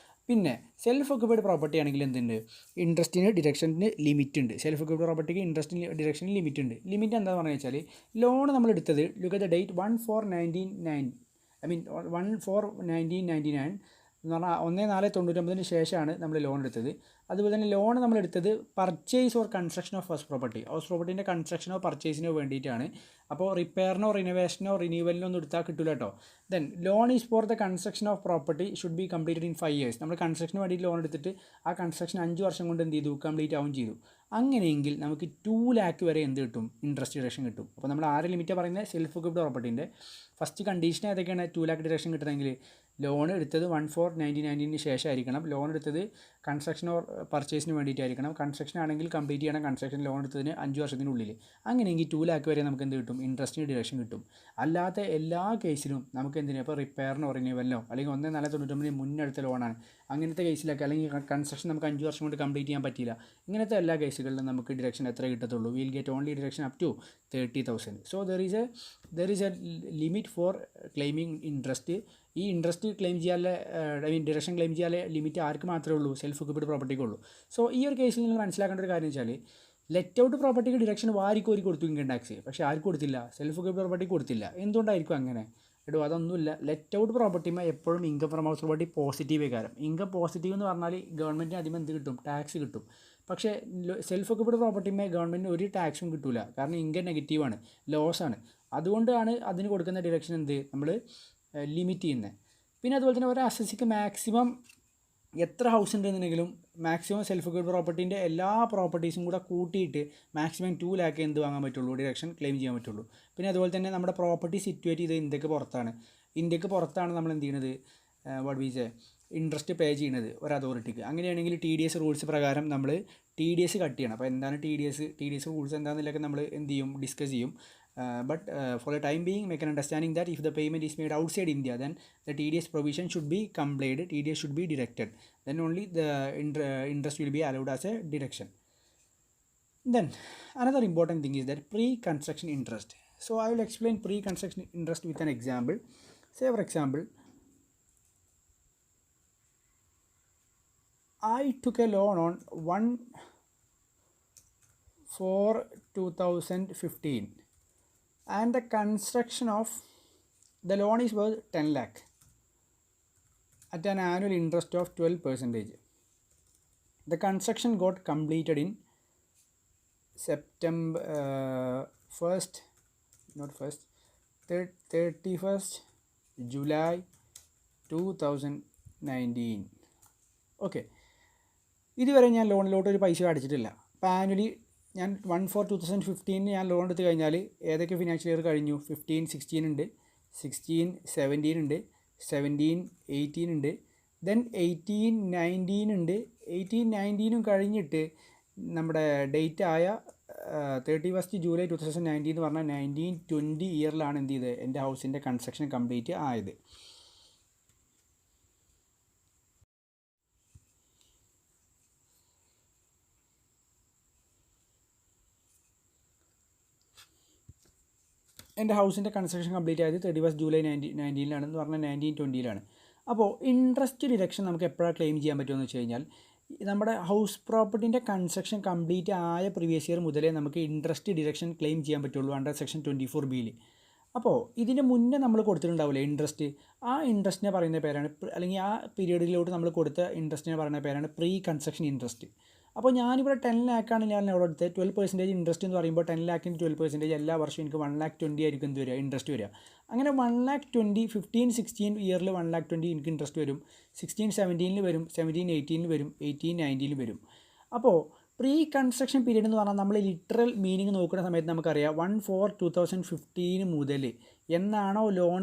പിന്നെ സെൽഫ് ഒക്യുപ്പൈഡ് പ്രോപ്പർട്ടി ആണെങ്കിൽ എന്തുണ്ട്? ഇൻട്രസ്റ്റിന് ഡിറക്ഷന് ലിമിറ്റ് ഉണ്ട്. സെൽഫ് ഒക്യുപ്പൈഡ് പ്രോപ്പർട്ടിക്ക് ഇൻട്രസ്റ്റിന് ഡിറക്ഷന് ലിമിറ്റ് ഉണ്ട്. ലിമിറ്റ് എന്താണെന്ന് പറഞ്ഞു വെച്ചാൽ ലോൺ നമ്മൾ എടുത്തത് ലുക്ക് അറ്റ് ദ ഡേറ്റ് 1/4/1999 1/4/1999 എന്ന് പറഞ്ഞാൽ 1/4/99 ശേഷമാണ് നമ്മൾ ലോൺ എടുത്തത്. അതുപോലെ തന്നെ ലോൺ നമ്മൾ എടുത്തത് purchase or construction of house property. House പ്രോപ്പർട്ടീൻ്റെ കൺസ്ട്രക്ഷനോ പർച്ചേസിനോ വേണ്ടിയിട്ടാണ്. അപ്പോൾ റിപ്പയറിനോ റിനോവേഷനോ റിന്യൂവലിനോ ഒന്നും എടുത്താൽ കിട്ടില്ല കേട്ടോ. Then loan is for the construction of property should be completed in 5 years. നമ്മൾ കൺസ്ട്രക്ഷന് വേണ്ടിയിട്ട് ലോൺ എടുത്തിട്ട് ആ കൺസ്ട്രക്ഷൻ 5 വർഷം കൊണ്ട് എന്ത് ചെയ്തു? കംപ്ലീറ്റ് ആവും ചെയ്തു. അങ്ങനെയെങ്കിൽ നമുക്ക് 2 lakh വരെ എന്ത് കിട്ടും? ഇൻട്രസ്റ്റ് ഡിറക്ഷൻ കിട്ടും. അപ്പോൾ നമ്മൾ ആരെ ലിമിറ്റാണ് പറയുന്നത്? സെൽഫ് ഒക്യുപ്പൈഡ് പ്രോപ്പർട്ടീൻ്റെ ഫസ്റ്റ് കണ്ടീഷൻ ഏതൊക്കെയാണ് 2 lakh ഡിറക്ഷൻ കിട്ടണമെങ്കിൽ? ലോൺ എടുത്തത് 1/4/1999 ശേഷമായിരിക്കണം. ലോൺ എടുത്തത് കൺസ്ട്രക്ഷൻ ഓർ പർച്ചേസിന് വേണ്ടിയിട്ടായിരിക്കണം. കൺസ്ട്രക്ഷൻ ആണെങ്കിൽ കംപ്ലീറ്റ് ചെയ്യണം കൺസ്ട്രക്ഷൻ ലോൺ എടുത്തതിന് 5 വർഷത്തിനുള്ളിൽ. അങ്ങനെയെങ്കിൽ 2 lakh വരെ നമുക്ക് എന്ത് കിട്ടും? ഇൻട്രസ്റ്റിന് ഡിറക്ഷൻ കിട്ടും. അല്ലാത്ത എല്ലാ കേസിലും നമുക്ക് എന്തിനാണ് ഇപ്പോൾ റിപ്പയറിനോ റിന്യൂവലിനോ അല്ലെങ്കിൽ 1/4/99 മുന്നെടുത്ത ലോണാണ് അങ്ങനത്തെ കേസിലൊക്കെ അല്ലെങ്കിൽ കൺസ്ട്രക്ഷൻ നമുക്ക് 5 വർഷം കൊണ്ട് കംപ്ലീറ്റ് ചെയ്യാൻ പറ്റില്ല. ഇങ്ങനത്തെ എല്ലാ കേസുകളിലും നമുക്ക് ഡിറക്ഷൻ എത്ര കിട്ടത്തുള്ളൂ? Will get only deduction up to 30,000. So there is a limit for claiming interest. ഈ ഇൻട്രസ്റ്റ് ക്ലെയിം ചെയ്യാനുള്ള ഡിറക്ഷൻ ക്ലെയിം ചെയ്യാനുള്ള ലിമിറ്റ് ആർക്ക് മാത്രമേ ഉള്ളൂ? Self occupied പ്രോപ്പർട്ടിക്കുള്ളൂ. സോ ഈ ഒരു കേസിൽ നിങ്ങൾ മനസ്സിലാക്കേണ്ട ഒരു കാര്യം വെച്ചാൽ ലെറ്റ് ഔട്ട് പ്രോപ്പർട്ടിക്ക് ഡിറക്ഷൻ വാരിക്കോരി കൊടുത്തു ഇൻകം ടാക്സ്, പക്ഷേ ആർക്ക് കൊടുത്തില്ല? സെൽഫ് ഒക്യുപ്പൈഡ് പ്രോപ്പർട്ടിക്ക് കൊടുത്തില്ല. എന്തുകൊണ്ടായിരിക്കും അങ്ങനെ? അതൊന്നുമില്ല. ലെറ്റ് ഔട്ട് പ്രോപ്പർട്ടിമേ എപ്പോഴും income from house property positive കാര്യം. ഇൻകം പോസിറ്റീവ് എന്ന് പറഞ്ഞാൽ ഗവൺമെൻറ്റിന് ആദ്യം എന്ത് കിട്ടും? ടാക്സ് കിട്ടും. പക്ഷേ സെൽഫ് ഒക്യുപ്പൈഡ് പ്രോപ്പർട്ടിമേ ഗവൺമെൻറ്റിന് ഒരു ടാക്സും കിട്ടില്ല. കാരണം ഇൻകം നെഗറ്റീവാണ്, ലോസാണ്. അതുകൊണ്ടാണ് അതിന് കൊടുക്കുന്ന ഡിറക്ഷൻ എന്ത് നമ്മൾ ലിമിറ്റ് ചെയ്യുന്നത്. പിന്നെ അതുപോലെ തന്നെ ഒരു അസസിക്ക് മാക്സിമം എത്ര ഹൗസ് ഉണ്ടെന്നുണ്ടെങ്കിലും മാക്സിമം സെൽഫ് ഒക്യുപ്പൈഡ് പ്രോപ്പർട്ടീൻ്റെ എല്ലാ പ്രോപ്പർട്ടീസും കൂടെ കൂട്ടിയിട്ട് മാക്സിമം 2 lakh എന്ത് വാങ്ങാൻ പറ്റുള്ളൂ? ഡിറക്ഷൻ ക്ലെയിം ചെയ്യാൻ പറ്റുള്ളൂ. പിന്നെ അതുപോലെ തന്നെ നമ്മുടെ പ്രോപ്പർട്ടി സിറ്റുവേറ്റ് ചെയ്ത് ഇന്ത്യക്ക് പുറത്താണ് നമ്മൾ എന്ത് ചെയ്യുന്നത്? വാട്ട് വി സേ ഇൻട്രസ്റ്റ് പേ ചെയ്യുന്നത് ഒരു അതോറിറ്റിക്ക്. അങ്ങനെയാണെങ്കിൽ TDS റൂൾസ് പ്രകാരം നമ്മൾ TDS കട്ട് ചെയ്യണം. അപ്പോൾ എന്താണ് TDS റൂൾസ് എന്താണെന്നൊക്കെ നമ്മൾ എന്ത് ചെയ്യും? ഡിസ്കസ് ചെയ്യും. But for the time being, make an understanding that if the payment is made outside India, then the TDS provision should be complied, TDS should be deducted. Then only the interest will be allowed as a deduction. Then another important thing is that pre-construction interest. So I will explain pre-construction interest with an example. Say for example, I took a loan on 1/4/2015 and the construction of the loan is worth 10 lakh at an annual interest of 12%. The construction got completed in September 1st, not 1st, 31st July 2019. Okay, ഇതുവരെ ഞാൻ ലോണിലോട്ട് ഒരു പൈസ അടിച്ചിട്ടില്ല. അപ്പോൾ annually ഞാൻ 1/4/2015 ഞാൻ loan എടുത്ത് കഴിഞ്ഞാൽ ഏതൊക്കെ ഫിനാൻഷ്യൽ ഇയർ കഴിഞ്ഞു? 15-16 ഉണ്ട്, 16-17 ഉണ്ട്, 17-18 ഉണ്ട്, ദെൻ 18-19 ഉണ്ട്. 18-19 കഴിഞ്ഞിട്ട് നമ്മുടെ ഡേറ്റ് ആയ 31st July 2019 എന്ന് പറഞ്ഞാൽ 19-20 ഇയറിലാണ് എന്ത് ചെയ്തത്? എൻ്റെ ഹൗസിൻ്റെ കൺസ്ട്രക്ഷൻ കംപ്ലീറ്റ് ആയത്. എൻ്റെ ഹൗസിൻ്റെ കൺസ്ട്രക്ഷൻ കംപ്ലീറ്റ് ആയത് 31st July 2019 എന്ന് പറഞ്ഞാൽ 19-20. അപ്പോൾ ഇൻട്രസ്റ്റ് ഡിഡക്ഷൻ നമുക്ക് എപ്പോഴാണ് ക്ലെയിം ചെയ്യാൻ പറ്റുമെന്ന് വെച്ച് കഴിഞ്ഞാൽ നമ്മുടെ ഹൗസ് പ്രോപ്പർട്ടിൻ്റെ കൺസ്ട്രക്ഷൻ കംപ്ലീറ്റ് ആയ പ്രീവിയസ് ഇയർ മുതലേ നമുക്ക് ഇൻട്രസ്റ്റ് ഡിഡക്ഷൻ ക്ലെയിം ചെയ്യാൻ പറ്റുള്ളൂ അണ്ടർ സെക്ഷൻ 24B. അപ്പോൾ ഇതിന് മുന്നേ നമ്മൾ കൊടുത്തിട്ടുണ്ടാവില്ലേ ഇൻട്രസ്റ്റ്, ആ ഇൻട്രസ്റ്റിനെ പറയുന്ന പേരാണ്, അല്ലെങ്കിൽ ആ പീരീഡിലോട്ട് നമ്മൾ കൊടുത്ത ഇൻട്രസ്റ്റിനെ പറയുന്ന പേരാണ് പ്രീ കൺസ്ട്രക്ഷൻ ഇൻട്രസ്റ്റ്. അപ്പോൾ ഞാനിവിടെ 10 ലാക്കാണ് ഞാൻ അവിടെ എടുത്തത്. 12% ഇൻട്രസ്റ്റ് എന്ന് പറയുമ്പോൾ 10 ലാക്കിന് 12% എല്ലാ വർഷവും എനിക്ക് 1,20,000 ആയിരിക്കും എന്ത് വരിക? ഇൻട്രസ്റ്റ് വരിക. അങ്ങനെ 1,20,000 15-16 ഇയറിൽ 1,20,000 എനിക്ക് ഇൻട്രസ്റ്റ് വരും, 16-17 വരും, 17-18 വരും, 18-19 വരും. അപ്പോൾ പ്രീ കൺസ്ട്രക്ഷൻ പീരീഡ് എന്ന് പറഞ്ഞാൽ നമ്മൾ ലിറ്ററൽ മീനിങ് നോക്കുന്ന സമയത്ത് നമുക്കറിയാം 1/4/2015 മുതൽ എന്നാണോ ലോൺ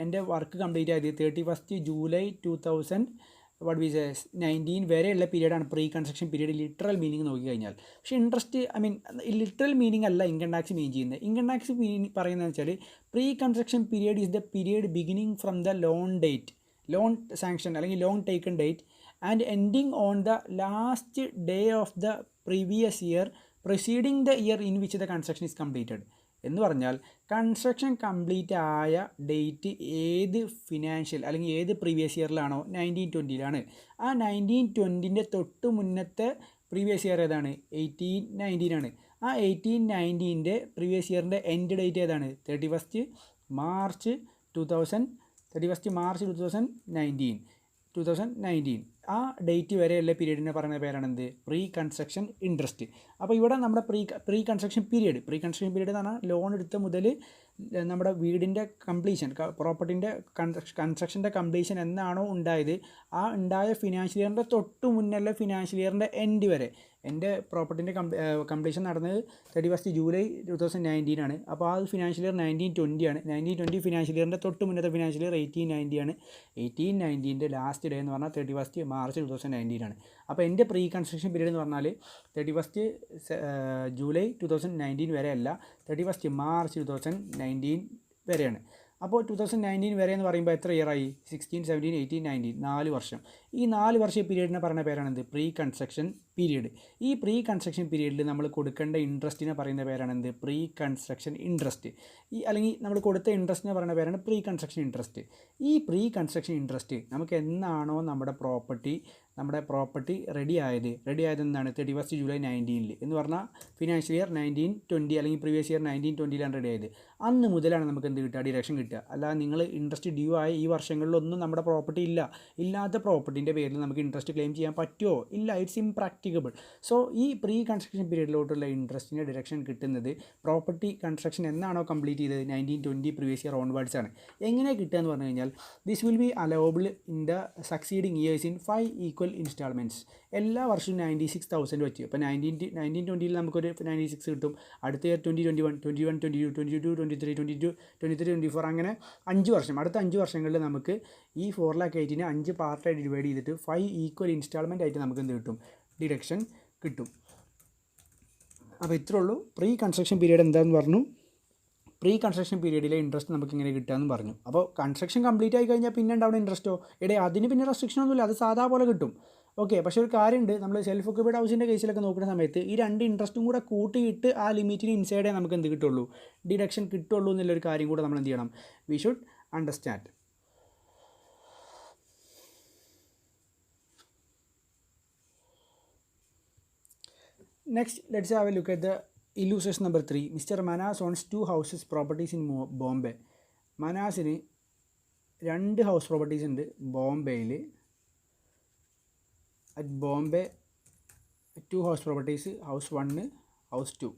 എൻ്റെ വർക്ക് കംപ്ലീറ്റ് ആയത് 31st July 2019 വരെയുള്ള പീരീഡാണ് pre construction period literal meaning നോക്കിക്കഴിഞ്ഞാൽ. പക്ഷേ ഇൻട്രസ്റ്റ് ലിറ്ററൽ മീനിങ് അല്ല ഇൻകം ടാക്സ് മീൻ ചെയ്യുന്നത്. ഇൻകം ടാക്സ് പറയുന്നത് വെച്ചാൽ pre construction period is the period beginning from the loan date, loan sanction അല്ലെങ്കിൽ loan taken date and ending on the last day of the previous year preceding the year in which the construction is completed. എന്ന് പറഞ്ഞാൽ construction complete ആയ date ഏത് financial അല്ലെങ്കിൽ ഏത് previous ഇയറിലാണോ 19-20 ആ 19-20 തൊട്ട് മുന്നത്തെ പ്രീവിയസ് ഇയർ ഏതാണ്? 18-19 ആ 18-19 പ്രീവിയസ് ഇയറിൻ്റെ എൻഡ് ഡേറ്റ് ഏതാണ്? 31st March 2019 ആ ഡേറ്റ് വരെയുള്ള പീരീഡിനെ പറയുന്ന പേരാണെന്ത്? Pre construction interest. അപ്പോൾ ഇവിടെ നമ്മുടെ പ്രീ കൺസ്ട്രക്ഷൻ പീരീഡ് എന്ന് പറഞ്ഞാൽ ലോൺ എടുത്ത മുതൽ നമ്മുടെ വീടിൻ്റെ കംപ്ലീഷൻ, പ്രോപ്പർട്ടിൻ്റെ കൺസ്ട്രക്ഷൻ്റെ കംപ്ലീഷൻ എന്നാണോ ഉണ്ടായത് ആ ഉണ്ടായ ഫിനാൻഷ്യൽ ഇയറിൻ്റെ തൊട്ട് മുന്നുള്ള ഫിനാൻഷ്യൽ ഇയറിൻ്റെ എൻഡ് വരെ. എൻ്റെ പ്രോപ്പർട്ടിൻ്റെ കംപ്ലീഷൻ നടന്നത് 31st July 2019 അപ്പോൾ ആ ഫിനാൻഷ്യൽ ഇയർ 19-20 19-20 ഫിനാൻഷ്യൽ ഇയറിൻ്റെ തൊട്ട് മുന്നത്തെ ഫിനാൻഷ്യൽ ഇയർ 18-19 18-19 ലാസ്റ്റ് ഡേ എന്ന് പറഞ്ഞാൽ 31st March 2019 അപ്പോൾ എൻ്റെ പ്രീ കൺസ്ട്രക്ഷൻ പീരീഡ് എന്ന് പറഞ്ഞാൽ 31st July 2019 വരെയല്ല, 31st March 2019 വരെയാണ്. അപ്പോൾ 2019 വരെ എന്ന് പറയുമ്പോൾ എത്ര ഇയറായി? 16, 17, 18, 19 4 വർഷം. ഈ 4 വർഷ പീരീഡിനെ പറയുന്ന പേരാണെന്ത്? Pre construction period. ഈ പ്രീ കൺസ്ട്രക്ഷൻ പീരീഡിൽ നമ്മൾ കൊടുക്കേണ്ട ഇൻട്രസ്റ്റിനെ പറയുന്ന പേരാണെന്ത്? Pre construction interest. അല്ലെങ്കിൽ നമ്മൾ കൊടുത്ത ഇൻട്രസ്റ്റിനെ പറയുന്ന പേരാണ് പ്രീ കൺസ്ട്രക്ഷൻ ഇൻട്രസ്റ്റ്. ഈ പ്രീ കൺസ്ട്രക്ഷൻ ഇൻട്രസ്റ്റ് നമുക്ക് എന്നാണോ നമ്മുടെ പ്രോപ്പർട്ടി റെഡി ആയത് എന്നാണ് 31st July 2019 എന്ന് പറഞ്ഞാൽ ഫിനാൻഷ്യൽ ഇയർ 19-20 അല്ലെങ്കിൽ പ്രീവിയസ് ഇയർ 19-20 റെഡി ആയത്. അന്ന് മുതലാണ് നമുക്ക് എന്ത് കിട്ടുക? ഡിഡക്ഷൻ കിട്ടുക. അല്ലാതെ നിങ്ങൾ ഇൻട്രസ്റ്റ് ഡ്യൂ ആയ ഈ വർഷങ്ങളിലൊന്നും നമ്മുടെ പ്രോപ്പർട്ടി ഇല്ലാത്ത പ്രോപ്പർട്ടിൻ്റെ പേരിൽ നമുക്ക് ഇൻട്രസ്റ്റ് ക്ലെയിം ചെയ്യാൻ പറ്റുമോ? ഇല്ല, ഇറ്റ്സ് ഇംപ്രാക്ടിക്കബിൾ. സോ ഈ പ്രീ കൺസ്ട്രക്ഷൻ പീരീഡിലോട്ടുള്ള ഇൻട്രസ്റ്റിൻ്റെ ഡിഡക്ഷൻ കിട്ടുന്നത് പ്രോപ്പർട്ടി കൺസ്ട്രക്ഷൻ എന്നാണോ കംപ്ലീറ്റ് ചെയ്തത് 19-20 പ്രീവിയസ് ഇയർ ഓൺവേർഡ്സ് ആണ്. എങ്ങനെ കിട്ടുക എന്ന് പറഞ്ഞു കഴിഞ്ഞാൽ this will be allowable in the succeeding years in 5 equal instalments. എല്ലാ വർഷവും 96,000 വെച്ച്. ഇപ്പോൾ 19-20 നമുക്കൊരു 96 കിട്ടും. അടുത്ത ഇയർ 20-21, 21-22, 22-23, 23-24 അങ്ങനെ 5 വർഷം. അടുത്ത 5 വർഷങ്ങളിൽ നമുക്ക് ഈ 4,80,000 5 പാർട്ടായിട്ട് ഡിവൈഡ് ചെയ്തിട്ട് 5 ഈക്വൽ ഇൻസ്റ്റാൾമെൻ്റ് ആയിട്ട് നമുക്ക് എന്ത് കിട്ടും? ഡിഡക്ഷൻ കിട്ടും. അപ്പോൾ ഇത്രേ ഉള്ളൂ. പ്രീ കൺസ്ട്രക്ഷൻ പീരീഡ് എന്താണെന്ന് പറഞ്ഞു. പ്രീ കൺസ്ട്രക്ഷൻ പീരീഡിലെ ഇൻട്രസ്റ്റ് നമുക്ക് ഇങ്ങനെ കിട്ടുകയെന്ന് പറഞ്ഞു. അപ്പോൾ കൺസ്ട്രക്ഷൻ കംപ്ലീറ്റ് ആയി കഴിഞ്ഞാൽ പിന്നെ ഉണ്ടാവുന്ന ഇൻട്രസ്റ്റോ അതിന് പിന്നെ റെസ്ട്രിക്ഷൻ ഒന്നുമില്ല, അത് സാധാ പോലെ കിട്ടും. ഓക്കെ, പക്ഷേ ഒരു കാര്യമുണ്ട്, നമ്മൾ സെൽഫ് ഒക്യുപ്പൈഡ് ഹൗസിൻ്റെ കേസിലൊക്കെ നോക്കുന്ന സമയത്ത് ഈ 2 ഇൻട്രസ്റ്റും കൂടെ കൂട്ടിയിട്ട് ആ ലിമിറ്റിന് ഇൻസൈഡേ നമുക്ക് എന്ത് കിട്ടുള്ളൂ? ഡിഡക്ഷൻ കിട്ടുള്ളൂ എന്നുള്ളൊരു കാര്യം കൂടെ നമ്മൾ എന്ത് ചെയ്യണം? We should understand. Next, let's have a look at the illustration number 3. Mr. Manas owns 2 houses properties in Bombay. മനാസിന് 2 house properties ഉണ്ട് ബോംബെയിൽ. At Bombay 2 house properties, house 1, house 2.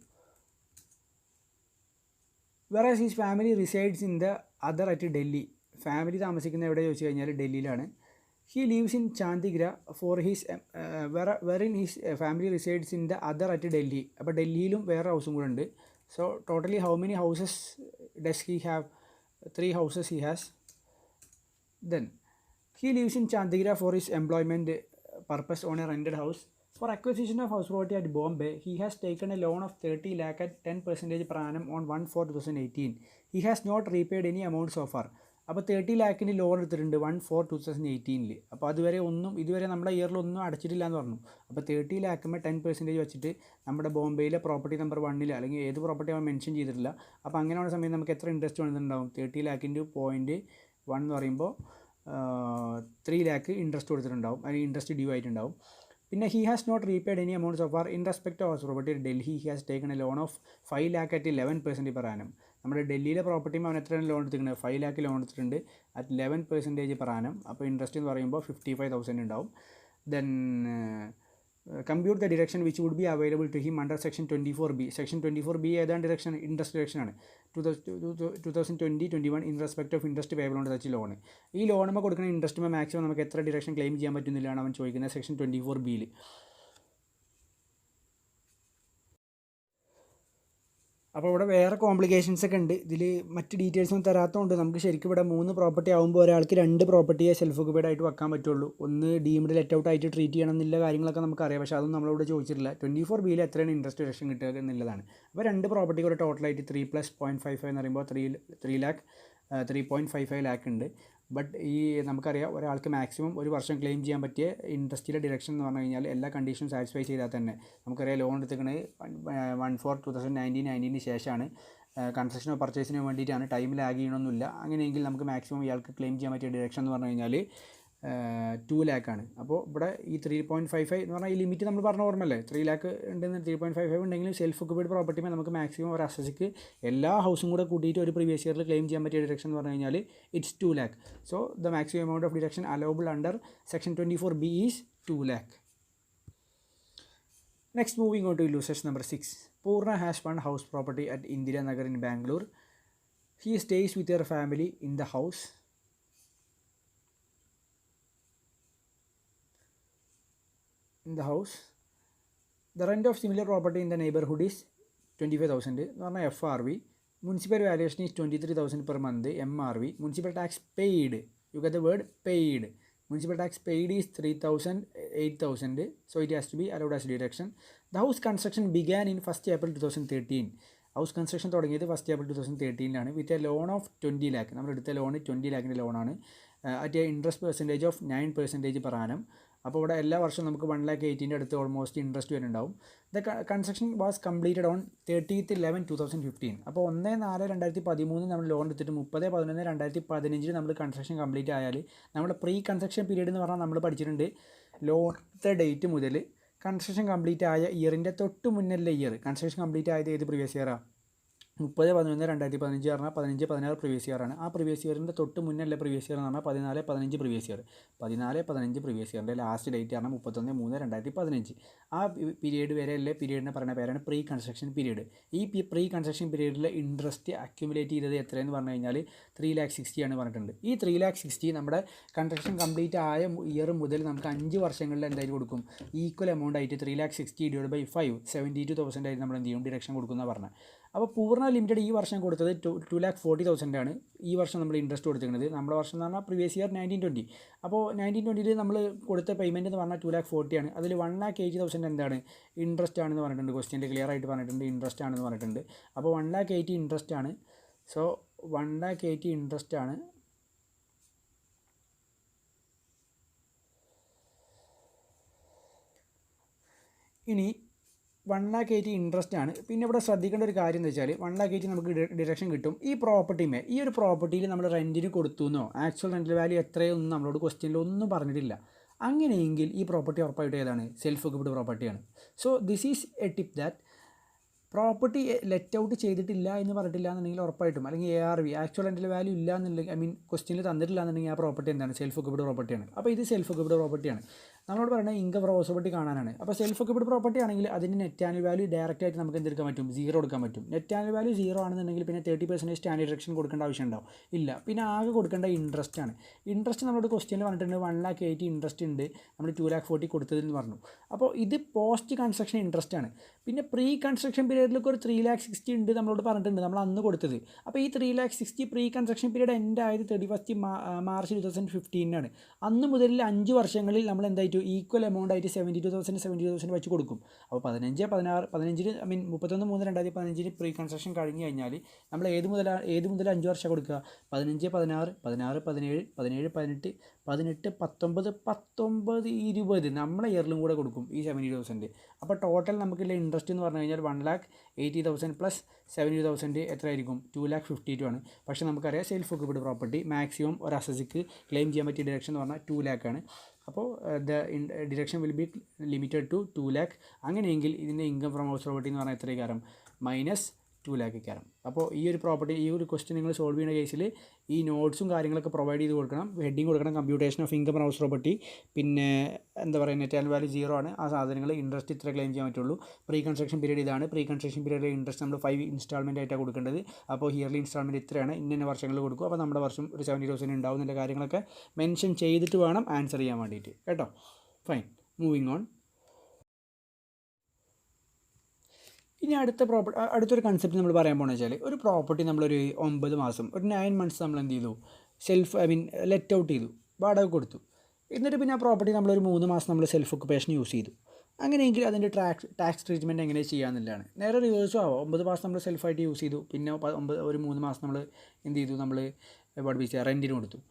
whereas his family resides in the other at Delhi. Family താമസിക്കുന്ന എവിടെ ചോദിച്ചു കഴിഞ്ഞാൽ ഡൽഹിയിലാണ്. He lives in Chandigarh for his wherein his family resides in the other at Delhi. അപ്പോൾ ഡൽഹിയിലും വേറെ ഹൗസും കൂടെ ഉണ്ട്. So totally how many houses does he have? 3 houses he has. Then he lives in Chandigarh for his employment purpose on a rented house. For acquisition of house property at Bombay, he has taken a loan of 30 lakh at 10% per annum on 1/4/2018. He has not repaid any amount so far. അപ്പോൾ 30 ലാക്കിന് loan എടുത്തിട്ടുണ്ട് 1/4/2018. അപ്പോൾ ഇതുവരെ നമ്മുടെ ഇയറിലൊന്നും അടച്ചിട്ടില്ല എന്ന് പറഞ്ഞു. അപ്പോൾ 30 ലാക്കുമ്പോൾ 10% വെച്ചിട്ട് നമ്മുടെ ബോംബെയിലെ പ്രോപ്പർട്ടി നമ്പർ 1 അല്ലെങ്കിൽ ഏത് പ്രോപ്പർട്ടി അവൻ മെൻഷൻ ചെയ്തിട്ടില്ല. അപ്പോൾ അങ്ങനെയുള്ള സമയത്ത് നമുക്ക് എത്ര ഇൻട്രസ്റ്റ് വന്നിട്ടുണ്ടാവും? 30 ലാക്കിൻ്റെ 0.1 എന്ന് പറയുമ്പോൾ 3 ലാക്ക് ഇൻട്രസ്റ്റ് കൊടുത്തിട്ടുണ്ടാവും, അതിന് ഇൻട്രസ്റ്റ് ഡ്യൂ ആയിട്ടുണ്ടാവും. പിന്നെ he has not repaid any amount so far in respect of house property at Delhi. He has taken a loan of 5 lakh at 11% per annum. നമ്മുടെ ഡൽഹിയിലെ പ്രോപ്പർട്ടിയും അവൻ എത്രയാണ് ലോൺ എടുത്തിട്ടുണ്ട്? 5 ലാക്ക് ലോൺ എടുത്തിട്ടുണ്ട് അറ്റ് 11% per annum. അപ്പോൾ interest എന്ന് പറയുമ്പോൾ 55,000 ഉണ്ടാവും. Then compute the deduction which would be available to him under section 24B. Section 24B ഏതാണ് ഡിറക്ഷൻ? ഇൻട്രസ്റ്റ് ഡിറക്ഷനാണ്. 2020-21 in respect of interest payable on such loan. ഈ ലോണുമ്പോൾ കൊടുക്കുന്ന ഇൻട്രസ്റ്റുമ്പോൾ മാക്സിമം നമുക്ക് എത്ര ഡിറക്ഷൻ ക്ലെയിം ചെയ്യാൻ പറ്റുന്നില്ലാണ് അവൻ ചോദിക്കുന്നത് സെക്ഷൻ 24Bയിൽ. അപ്പോൾ ഇവിടെ വേറെ കോംപ്ലിക്കേഷൻസ് ഒക്കെ ഉണ്ട്. ഇതിൽ മറ്റ് ഡീറ്റെയിൽസൊന്നും തരാത്തതുകൊണ്ട് നമുക്ക് ശരിക്കും ഇവിടെ 3 പ്രോപ്പർട്ടി ആകുമ്പോൾ ഒരാൾക്ക് 2 പ്രോപ്പർട്ടിയെ സെൽഫ് ഒക്യുപൈഡ് ആയിട്ട് വെക്കാൻ പറ്റുള്ളൂ. ഒന്ന് ഡീംഡ് ലെറ്റ് ഔട്ട് ആയിട്ട് ട്രീറ്റ് ചെയ്യണം എന്നുള്ള കാര്യങ്ങളൊക്കെ നമുക്കറിയാം. പക്ഷേ അതൊന്നും നമ്മളിവിടെ ചോദിച്ചിട്ടില്ല. 24Bയിൽ എത്രയാണ് ഇൻട്രസ്റ്റ് ഡിറക്ഷൻ കിട്ടുക എന്നുള്ളതാണ്. അപ്പോൾ 2 പ്രോപ്പർട്ടിക്ക് ഒരു ടോട്ടലായിട്ട് 3 + 0.55 എന്ന് പറയുമ്പോൾ 3 ലാക്ക് 3.55 ലാക്ക് ഉണ്ട്. ബട്ട് ഈ നമുക്കറിയാം ഒരാൾക്ക് മാക്സിമം ഒരു വർഷം ക്ലെയിം ചെയ്യാൻ പറ്റിയ ഇൻട്രസ്റ്റിലെ ഡിറക്ഷൻ എന്ന് പറഞ്ഞു കഴിഞ്ഞാൽ എല്ലാ കണ്ടീഷനും സാറ്റിസ്ഫൈ ചെയ്താൽ തന്നെ നമുക്കറിയാം ലോൺ എടുത്തിരിക്കുന്നത് 1/4/2019 ശേഷമാണ്. കൺസ്ട്രക്ഷനോ പർച്ചേസിനോ വേണ്ടിയിട്ടാണ്. ടൈം ലാഗ് ചെയ്യണമെന്നില്ല. അങ്ങനെയെങ്കിൽ നമുക്ക് മാക്സിമം ഇയാൾക്ക് ക്ലെയിം ചെയ്യാൻ പറ്റിയ ഡിറക്ഷൻ എന്ന് പറഞ്ഞു കഴിഞ്ഞാൽ 2 ലാക്കാണ്. അപ്പോൾ ഇവിടെ ഈ 3.55 എന്ന് പറഞ്ഞാൽ ഈ ലിമിറ്റ് നമ്മൾ പറഞ്ഞ ഓർമ്മല്ലേ? 3 ലാക്ക് ഉണ്ടെന്ന് 3.55 ഉണ്ടെങ്കിലും സെൽഫ് ഒക്യുപൈഡ് പ്രോപ്പർട്ടിമേ നമുക്ക് മാക്സിമം ഒരു അസസിക്ക് എല്ലാ ഹൗസും കൂടെ കൂട്ടിയിട്ട് ഒരു പ്രീവിയസ് ഇയറിൽ ക്ലെയിം ചെയ്യാൻ പറ്റിയ ഡിറക്ഷൻ എന്ന് പറഞ്ഞു കഴിഞ്ഞാൽ it's 2 lakh. So the maximum amount of deduction allowable under section 24B is 2 lakh. Next, moving on to illustration number 6. Purna has one house property at Indira Nagar in Bangalore. He stays with her family in the house. The rent of similar property in the neighborhood is 25,000 എന്ന് പറഞ്ഞാൽ FRV. Municipal valuation is 23,000 per month MRV. Municipal tax paid, you get the word paid. Municipal tax paid is 3,000, 8,000. So it has to be allowed as deduction. The house construction began in 1st April 2013. House construction തുടങ്ങിയത് 1st April 2013 with a loan of 20 lakh. നമ്മൾ എടുത്ത loan 20 ലാക്കിൻ്റെ ലോണാണ്. At a interest percentage of 9% per annum. അപ്പോൾ ഇവിടെ എല്ലാ വർഷവും നമുക്ക് 1,80,000 അടുത്ത് ഓൾമോസ്റ്റ് ഇൻട്രസ്റ്റ് വരുന്നുണ്ടാവും. The construction was completed on 30/11/2015. അപ്പോൾ 1/4/2013 നമ്മൾ ലോൺ എടുത്തിട്ട് 30/11/2015 നമ്മൾ കൺസ്ട്രക്ഷൻ കംപ്ലീറ്റ് ആയാൽ നമ്മുടെ പ്രീ കൺസ്ട്രക്ഷൻ പീരീഡ് എന്ന് പറഞ്ഞാൽ നമ്മൾ പഠിച്ചിട്ടുണ്ട് ലോണത്തെ ഡേറ്റ് മുതൽ കൺസ്ട്രക്ഷൻ കംപ്ലീറ്റ് ആയ ഇയറിൻ്റെ തൊട്ട് മുന്നിലെ ഇയർ. കൺസ്ട്രക്ഷൻ കംപ്ലീറ്റ് ആയത് ഏത് പ്രീവിയസ് ഇയറാണ്? 30/11/2015 പറഞ്ഞാൽ 15/16 പ്രീവിയസ് ഇയറാണ്. ആ പ്രീവിയസ് ഇയറിൻ്റെ തൊട്ട് മുന്നല്ലേ പ്രീവിയസ് ഇയർ എന്ന് പറഞ്ഞാൽ 14/15 പ്രീവിയസ് ഇയർ. 14/15 പ്രീവിയസ് ഇയറിൻ്റെ ലാസ്റ്റ് ഡേറ്റ് ആണ് 31/3/2015. ആ പീരീഡ് വരെയല്ലേ പീരീഡിനെ പറയുന്ന പേരാണ് പ്രീ കൺസ്ട്രക്ഷൻ പീരീഡ്. ഈ പ്രീ കൺസ്ട്രക്ഷൻ പീരീഡിലെ ഇൻട്രസ്റ്റ് അക്യുമുലേറ്റ് ചെയ്തത് എത്രയെന്ന് പറഞ്ഞു കഴിഞ്ഞാൽ 3,60,000 ആണ് പറഞ്ഞിട്ടുണ്ട്. ഈ 3,60,000 നമ്മുടെ കൺസ്ട്രക്ഷൻ കംപ്ലീറ്റ് ആയ ഇയർ മുതൽ നമുക്ക് 5 വർഷങ്ങളിൽ എന്തായാലും കൊടുക്കും? ഈക്വൽ എമൗണ്ട് ആയിട്ട് 3,60,000 / 5 72,000 ആയിട്ട് നമ്മൾ എന്ത് ചെയ്യും? ഡിഡക്ഷൻ കൊടുക്കുന്ന പറഞ്ഞാൽ. അപ്പോൾ പൂർണ്ണ ലിമിറ്റഡ് ഈ വർഷം കൊടുത്തത് 2,40,000 ആണ്. ഈ വർഷം നമ്മൾ ഇൻട്രസ്റ്റ് കൊടുത്തിരിക്കുന്നത്. നമ്മുടെ വർഷം എന്ന് പറഞ്ഞാൽ പ്രീവിയസ് ഇയർ 1920. അപ്പോൾ 1920 നമ്മൾ കൊടുത്ത പേയ്മെൻറ്റ് എന്ന് പറഞ്ഞാൽ 2,40,000 ആണ്. അതിൽ 1,80,000 എന്താണ്? ഇൻട്രസ്റ്റ് ആണെന്ന് പറഞ്ഞിട്ടുണ്ട്. ക്വസ്റ്റ്യനിൽ ക്ലിയർ ആയിട്ട് പറഞ്ഞിട്ടുണ്ട് ഇൻട്രസ്റ്റ് ആണെന്ന് പറഞ്ഞിട്ടുണ്ട്. അപ്പോൾ 1,80,000 ഇൻട്രസ്റ്റ് ആണ്. സോ 1,80,000 ഇൻട്രസ്റ്റ് ആണ്. ഇനി 1,80,000 ഇൻട്രസ്റ്റ് ആണ്. പിന്നെ ഇവിടെ ശ്രദ്ധിക്കേണ്ട ഒരു കാര്യം എന്ന് വെച്ചാൽ 1,80,000 നമുക്ക് ഡിഡക്ഷൻ കിട്ടും. ഈ പ്രോപ്പർട്ടിമേ ഈ ഒരു പ്രോപ്പർട്ടിയിൽ നമ്മൾ റെൻറ്റിന് കൊടുത്തു എന്നോ ആക്ച്വൽ റെൻറ്റൽ വാല്യൂ എത്രയൊന്നും നമ്മളോട് ക്വസ്റ്റ്യനിൽ ഒന്നും പറഞ്ഞിട്ടില്ല. അങ്ങനെയെങ്കിൽ ഈ പ്രോപ്പർട്ടി ഉറപ്പായിട്ട് ഏതാണ്? സെൽഫ് ഒക്യുപ്പൈഡ് പ്രോപ്പർട്ടിയാണ്. So this is A tip that property let out ചെയ്തിട്ടില്ല എന്ന് പറഞ്ഞിട്ടില്ല എന്നുണ്ടെങ്കിൽ ഉറപ്പായിട്ടും, അല്ലെങ്കിൽ ARV ആക്ച്വൽ റെൻ്റൽ വാല്യൂ ഇല്ല എന്നുണ്ടെങ്കിൽ, ക്വസ്റ്റ്യനിൽ തന്നിട്ടില്ല എന്നുണ്ടെങ്കിൽ ആ പ്രോപ്പർട്ടി എന്താണ്? സെൽഫ് ഒക്യുപ്പൈഡ് പ്രോപ്പർട്ടിയാണ്. അപ്പോൾ ഇത് സെൽഫ് ഒക്യുപ്പൈഡ് പ്രോപ്പർട്ടിയാണ്. നമ്മളോട് പറയുന്നത് ഇൻകം ഫ്രം ഹൗസ് പ്രോപ്പർട്ടി കാണാനാണ്. അപ്പോൾ സെൽഫ് ഒക്യുപ്പൈഡ് പ്രോപ്പർട്ടി ആണെങ്കിൽ അതിന് നെറ്റ് ആനുവൽ വാല്യൂ ഡയറക്റ്റ് ആയിട്ട് നമുക്ക് എന്തെടുക്കാൻ പറ്റും? 0 കൊടുക്കാൻ പറ്റും. നെറ്റ് ആനുവൽ വാല്യൂ 0 ആണെന്നുണ്ടെങ്കിൽ പിന്നെ 30% സ്റ്റാൻഡേർഡ് ഡിഡക്ഷൻ കൊടുക്കേണ്ട ആവശ്യം ഉണ്ടാവും ഇല്ല. പിന്നെ ആകെ കൊടുക്കേണ്ട ഇൻട്രസ്റ്റ് ആണ്. ഇൻട്രസ്റ്റ് നമ്മളോട് ക്വസ്റ്റ്യനിൽ പറഞ്ഞിട്ടുണ്ട് 1,80,000 ഇൻട്രസ്റ്റ് ഉണ്ട്, നമ്മൾ 2,40,000 കൊടുത്തതെന്ന് പറഞ്ഞു. അപ്പോൾ ഇത് പോസ്റ്റ് കൺസ്ട്രക്ഷൻ ഇൻട്രസ്റ്റ് ആണ്. പിന്നെ പ്രീ കൺസ്ട്രക്ഷൻ പീരീഡിലൊക്കെ ഒരു 3,60,000 ഉണ്ട് നമ്മളോട് പറഞ്ഞിട്ടുണ്ട്, നമ്മൾ അന്ന് കൊടുത്തത്. അപ്പോൾ ഈ 3,60,000 പ്രീ കൺസ്ട്രക്ഷൻ പീരീഡ് എൻഡ് ആയത് 31 മാർച്ച് 2015 അന്ന് മുതൽ 5 വർഷങ്ങളിൽ നമ്മൾ എന്തായിട്ട് ഈക്വൽ എമൗണ്ട് ആയിട്ട് 72,000 വെച്ച് കൊടുക്കും. അപ്പോൾ 15 16 15 31/3/2015 പ്രീ കൺസ്ട്രക്ഷൻ കഴിഞ്ഞ് കഴിഞ്ഞാൽ നമ്മൾ ഏത് മുതൽ 5 വർഷം കൊടുക്കുക? 15 16 16 17 17 18 18 19 19 20 നമ്മളെ ഇയറിലും കൂടെ കൊടുക്കും ഈ 70,000. അപ്പോൾ ടോട്ടൽ നമുക്കുള്ള ഇൻട്രസ്റ്റ് എന്ന് പറഞ്ഞു കഴിഞ്ഞാൽ 1,80,000 പ്ലസ് 70,000 എത്രയായിരിക്കും? 2,52,000 ആണ്. പക്ഷേ നമുക്കറിയാം സെൽഫ് ഒക്യുപ്പൈഡ് പ്രോപ്പർട്ടി മാക്സിമം ഒരു അസസിക്ക് ക്ലെയിം ചെയ്യാൻ പറ്റിയ ഡിഡക്ഷൻ എന്ന് പറഞ്ഞാൽ 2 lakh ആണ്. അപ്പോൾ deduction will be limited to 2 lakh. അങ്ങനെയെങ്കിൽ ഇതിൻ്റെ ഇൻകം ഫ്രം ഹൗസ് പ്രോപ്പർട്ടി എന്ന് പറഞ്ഞാൽ എത്രയും -2 lakh കയറും. അപ്പോൾ ഈ ഒരു പ്രോപ്പർട്ടി, ഈ ഒരു ക്വസ്റ്റ്യൻ നിങ്ങൾ സോൾവ് ചെയ്യുന്ന കേസിൽ ഈ നോട്ട്സും കാര്യങ്ങളൊക്കെ പ്രൊവൈഡ് ചെയ്ത് കൊടുക്കണം. ഹെഡിങ് കൊടുക്കണം, computation of income from house property. പിന്നെ എന്താ പറയുക, നെറ്റ് ആനുവൽ വാല്യൂ 0 ആണ്. ആ സാധനങ്ങൾ ഇൻട്രസ്റ്റ് ഇത്ര ക്ലെയിം ചെയ്യാൻ പറ്റുള്ളൂ. പ്രീ കൺസ്ട്രക്ഷൻ പീരീഡ് ഇതാണ്. പ്രീ കൺസ്ട്രക്ഷൻ പീരീഡിലെ ഇൻട്രസ്റ്റ് നമ്മൾ 5 ഇൻസ്റ്റാൾമെൻ്റ് ആയിട്ടാണ് കൊടുക്കേണ്ടത്. അപ്പോൾ ഇയർലി ഇൻസ്റ്റാൾമെൻറ്റ് ഇത്രയാണ്, ഇന്ന വർഷങ്ങളിൽ കൊടുക്കും. അപ്പോൾ നമ്മുടെ വർഷം ഒരു 70,000 ഉണ്ടാവുന്നതിൻ്റെ കാര്യങ്ങളൊക്കെ മെൻഷൻ ചെയ്തിട്ട് വേണം ആൻസർ ചെയ്യാൻ വേണ്ടിയിട്ട് കേട്ടോ. Fine, moving on. ഇനി അടുത്തൊരു കൺസെപ്റ്റ് നമ്മൾ പറയാൻ പോകുന്നത് വെച്ചാൽ, ഒരു പ്രോപ്പർട്ടി നമ്മളൊരു 9 മാസം ഒരു 9 months നമ്മൾ എന്ത് ചെയ്തു? ലെറ്റ് ഔട്ട് ചെയ്തു, വാടക കൊടുത്തു. എന്നിട്ട് പിന്നെ ആ പ്രോപ്പർട്ടി നമ്മളൊരു 3 മാസം നമ്മൾ സെൽഫ് ഒക്കുപ്പേഷൻ യൂസ് ചെയ്തു. അങ്ങനെയെങ്കിൽ അതിൻ്റെ ടാക്സ് ട്രീറ്റ്മെൻറ്റ് എങ്ങനെ ചെയ്യാമെന്നുള്ളതാണ്. നേരെ റിവേഴ്സും ആവാം. 9 മാസം നമ്മൾ സെൽഫായിട്ട് യൂസ് ചെയ്തു, പിന്നെ ഒരു 3 മാസം നമ്മൾ എന്ത് ചെയ്തു? നമ്മൾ പഠിപ്പിച്ച റെൻറ്റിന് കൊടുത്തു.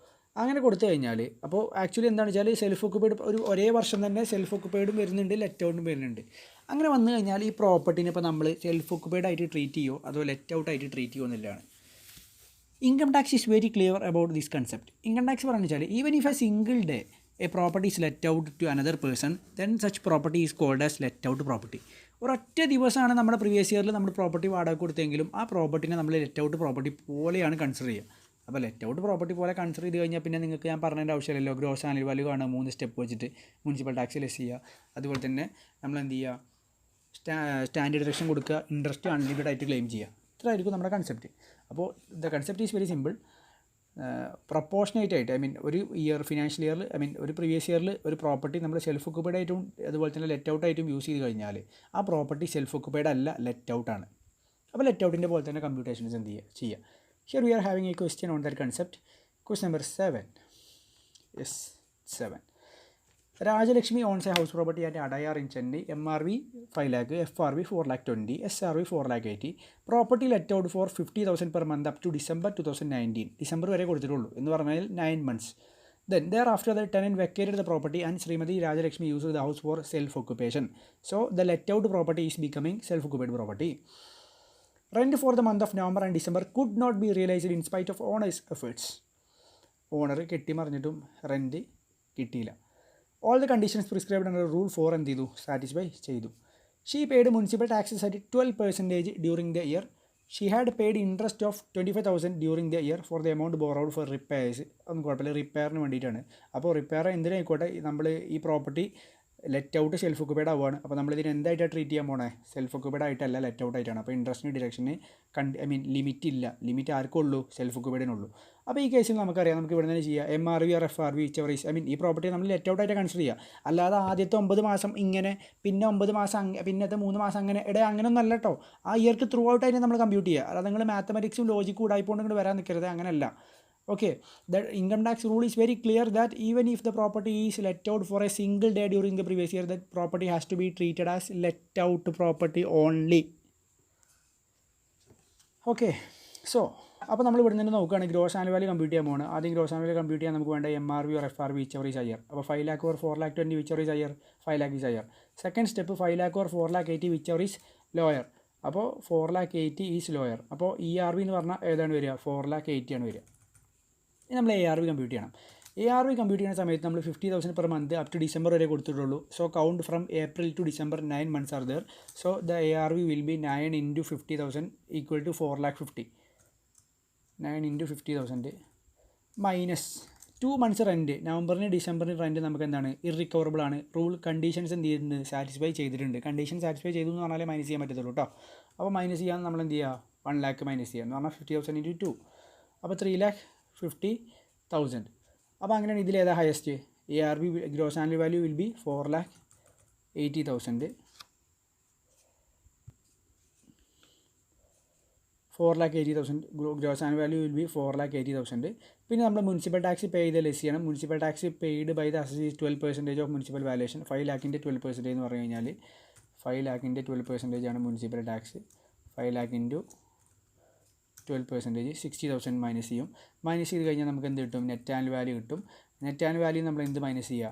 അങ്ങനെ കൊടുത്തു കഴിഞ്ഞാൽ അപ്പോൾ ആക്ച്വലി എന്താണെന്ന് വെച്ചാൽ സെൽഫ് ഒക്കുപ്പൈഡ് ഒരേ വർഷം തന്നെ സെൽഫ് ഒക്കുപ്പൈഡും വരുന്നുണ്ട്, ലെറ്റ് ഔട്ടും വരുന്നുണ്ട്. അങ്ങനെ വന്നു കഴിഞ്ഞാൽ ഈ പ്രോപ്പർട്ടിനെ ഇപ്പോൾ നമ്മൾ സെൽഫ് ഒക്കുപ്പൈഡ് ആയിട്ട് ട്രീറ്റ് ചെയ്യുമോ അതോ ലെറ്റ് ഔട്ട് ആയിട്ട് ട്രീറ്റ് ചെയ്യുമോ എന്നുള്ളതാണ്. Income tax is very clear about this concept. Income tax പറഞ്ഞു വെച്ചാൽ even if a single day a property is let out to another person then such property is called as let out property. ഒരൊറ്റ ദിവസമാണ് നമ്മുടെ previous ഇയറിൽ നമ്മൾ property വാടക കൊടുത്തെങ്കിലും ആ പ്രോപ്പർട്ടിനെ നമ്മൾ ലെറ്റ് ഔട്ട് പ്രോപ്പർട്ടി പോലെയാണ് കൺസിഡർ ചെയ്യുക. അപ്പോൾ ലെറ്റ് ഔട്ട് പ്രോപ്പർട്ടി പോലെ കൺസിഡർ ചെയ്ത് കഴിഞ്ഞാൽ പിന്നെ നിങ്ങൾക്ക് ഞാൻ പറഞ്ഞതിൻ്റെ ആവശ്യമില്ലല്ലോ. ഗ്രോസ് ആനുവൽ വാല്യൂ കാണുക, 3 സ്റ്റെപ്പ് വെച്ചിട്ട് മുനിസിപ്പൽ ടാക്സ് ലെസ് ചെയ്യുക, അതുപോലെ തന്നെ നമ്മൾ എന്ത് ചെയ്യുക? സ്റ്റാൻഡേർഡ് ഡിഡക്ഷൻ കൊടുക്കുക, ഇൻട്രസ്റ്റ് അൺലിമിറ്റഡ് ആയിട്ട് ക്ലെയിം ചെയ്യുക. ഇത്രയായിരിക്കും നമ്മുടെ കൺസെപ്റ്റ്. അപ്പോൾ the concept is very simple. Proportionate ആയിട്ട് ഒരു ഫിനാൻഷ്യൽ ഇയറിൽ ഒരു പ്രീവിയസ് ഇയറിൽ ഒരു പ്രോപ്പർട്ടി നമ്മൾ സെൽഫ് ഒക്കുപ്പൈഡ് ആയിട്ടും അതുപോലെ തന്നെ ലെറ്റ് ഔട്ട് ആയിട്ടും യൂസ് ചെയ്ത് കഴിഞ്ഞാൽ ആ പ്രോപ്പർട്ടി സെൽഫ് ഒക്കുപ്പൈഡ് അല്ല, ലെറ്റ് ഔട്ടാണ്. അപ്പോൾ ലെറ്റ് ഔട്ടിൻ്റെ പോലെ തന്നെ കമ്പ്യൂട്ടേഷൻസ് എന്ത് ചെയ്യുക? Here we are having a question on that concept. Question number 7. Yes, 7. Rajalakshmi owns a house property at Adayar in Chennai. MRV 5 lakh, FRV 4,20,000, SRV 4,80,000. Property let out for 50,000 per month up to December 2019. December വരെ കൊടുത്തിട്ടുള്ളൂ എന്ന് പറഞ്ഞാൽ 9 months. Then thereafter the tenant vacated the property and Srimati Rajalakshmi used the house for self-occupation. So the let out property is becoming self-occupied property. Rent for the month of November and December could not be realized in spite of owner's efforts. Owner കെട്ടി മറിഞ്ഞിട്ടും rent കിട്ടിയില്ല. All the conditions prescribed under rule 4 എന്ത് ചെയ്തു? Satisfy ചെയ്തു. She paid municipal taxes at 12% during the year. She had paid interest of 25,000 during the year for the amount borrowed for repairs. ഒന്നും കുഴപ്പമില്ല, റിപ്പയറിന് വേണ്ടിയിട്ടാണ്. അപ്പോൾ റിപ്പയർ എന്തിനായിക്കോട്ടെ, നമ്മൾ ഈ property let out self occupied ആവുകയാണ്. അപ്പോൾ നമ്മളിതിന് എന്തായിട്ടാണ് ട്രീറ്റ് ചെയ്യാൻ പോണേ? സെൽഫ് ഒക്കുപ്പൈഡ് ആയിട്ടല്ല, ലെറ്റ് ഔട്ട് ആയിട്ടാണ്. അപ്പോൾ ഇൻട്രസ്റ്റിന് ഡിഡക്ഷന് ലിമിറ്റ് ഇല്ല. ലിമിറ്റ് ആർക്കും ഉള്ളൂ? സെൽഫ് ഒക്കുപ്പൈഡിനുള്ളൂ. അപ്പോൾ ഈ കേസിൽ നമുക്കറിയാം, നമുക്ക് ഇവിടെ നിന്ന് ചെയ്യാം MRV or FRV വിച്ചവറീസ് ഈ പ്രോപ്പർട്ടി നമ്മൾ ലെറ്റ് ഔട്ട് ആയിട്ട് കൺസിഡർ ചെയ്യുക. അല്ലാതെ ആദ്യത്തെ 9 മാസം ഇങ്ങനെ, പിന്നെ 9 മാസം പിന്നത്തെ 3 മാസം അങ്ങനെ അങ്ങനെയൊന്നും അല്ല കേട്ടോ. ആ ഇയർക്ക് ത്രൂ ഔട്ട് ആയിട്ട് നമ്മൾ കമ്പ്യൂട്ട് ചെയ്യുക. അല്ലാതെ നിങ്ങൾ മാത്തമാറ്റിക്സും ലോജിക്കും ഉടായിപ്പോണ്ട് ഇങ്ങോട്ട് വരാൻ നിൽക്കരുത്, അങ്ങനെയല്ല. Okay, the income tax rule is very clear that even if the property is let out for a single day during the previous year, that property has to be treated as let out property only. Okay, so അപ്പോൾ നമ്മൾ ഇവിടെ നിന്ന് നോക്കുകയാണെങ്കിൽ gross annual value compute ചെയ്യാൻ പോകുന്നത്. ആദ്യം gross annual value compute ചെയ്യാൻ നമുക്ക് വേണ്ട MRV or FRV whichever is higher. അപ്പോൾ 5 lakh or 4,20,000 whichever is higher, 5 lakh is higher. Second step 5 lakh or 4,80,000 whichever is lower. അപ്പോൾ 4,80,000 is lower. അപ്പോൾ ERV എന്ന് പറഞ്ഞാൽ ഏതാണ് വരിക? 4,80,000 ആണ് വരിക. നമ്മൾ ARV കമ്പ്യൂട്ട് ചെയ്യണം. ARV കമ്പ്യൂട്ട് ചെയ്യുന്ന സമയത്ത് നമ്മൾ 50,000 per month up to December വരെ കൊടുത്തിട്ടുള്ളൂ. So count from April to December 9 months are there. So the ARV will be 9 into 50,000 equal to 4,50,000. 9 into 50,000 minus 2 months rent. നവംബറിന് ഡിസംബറിന് റെൻറ്റ് നമുക്ക് എന്താണ് ഇറിക്കവറബിൾ ആണ്. റൂൾ കണ്ടീഷൻസ് എന്ത് ചെയ്തിട്ടുണ്ട്, സാറ്റിസ്ഫൈ ചെയ്തിട്ടുണ്ട്. കണ്ടീഷൻ സാറ്റിസ്ഫൈ ചെയ്തു എന്ന് പറഞ്ഞാലേ മൈനസ് ചെയ്യാൻ പറ്റത്തുള്ളൂ കേട്ടോ. അപ്പോൾ മൈനസ് ചെയ്യാൻ നമ്മൾ എന്ത് ചെയ്യുക, 1 lakh മൈനസ് ചെയ്യുക എന്ന് പറഞ്ഞാൽ 50,000 into 2, അപ്പോൾ 3,50,000. അപ്പോൾ അങ്ങനെയാണ് ഇതിലേതാ highest. ARV gross annual value will be 4,80,000. 4,80,000 gross annual value will be 4,80,000. പിന്നെ നമ്മൾ മുനിസിപ്പൽ ടാക്സ് പേ ചെയ്ത് ലെസ് ചെയ്യണം. Municipal tax paid by the assessee is 12% of municipal valuation. 5 lakhൻ്റെ 12% എന്ന് പറഞ്ഞു കഴിഞ്ഞാൽ 5 lakhൻ്റെ 12% ആണ് municipal tax. 5 lakh into 12% 60,000 minus ചെയ്യും. മൈനസ് ചെയ്ത് കഴിഞ്ഞാൽ നമുക്ക് എന്ത് കിട്ടും, നെറ്റ് ആനുവൽ വാല്യൂ കിട്ടും. നെറ്റ് ആനുവൽ വാല്യൂ നമ്മൾ എന്ത് മൈനസ് ചെയ്യുക,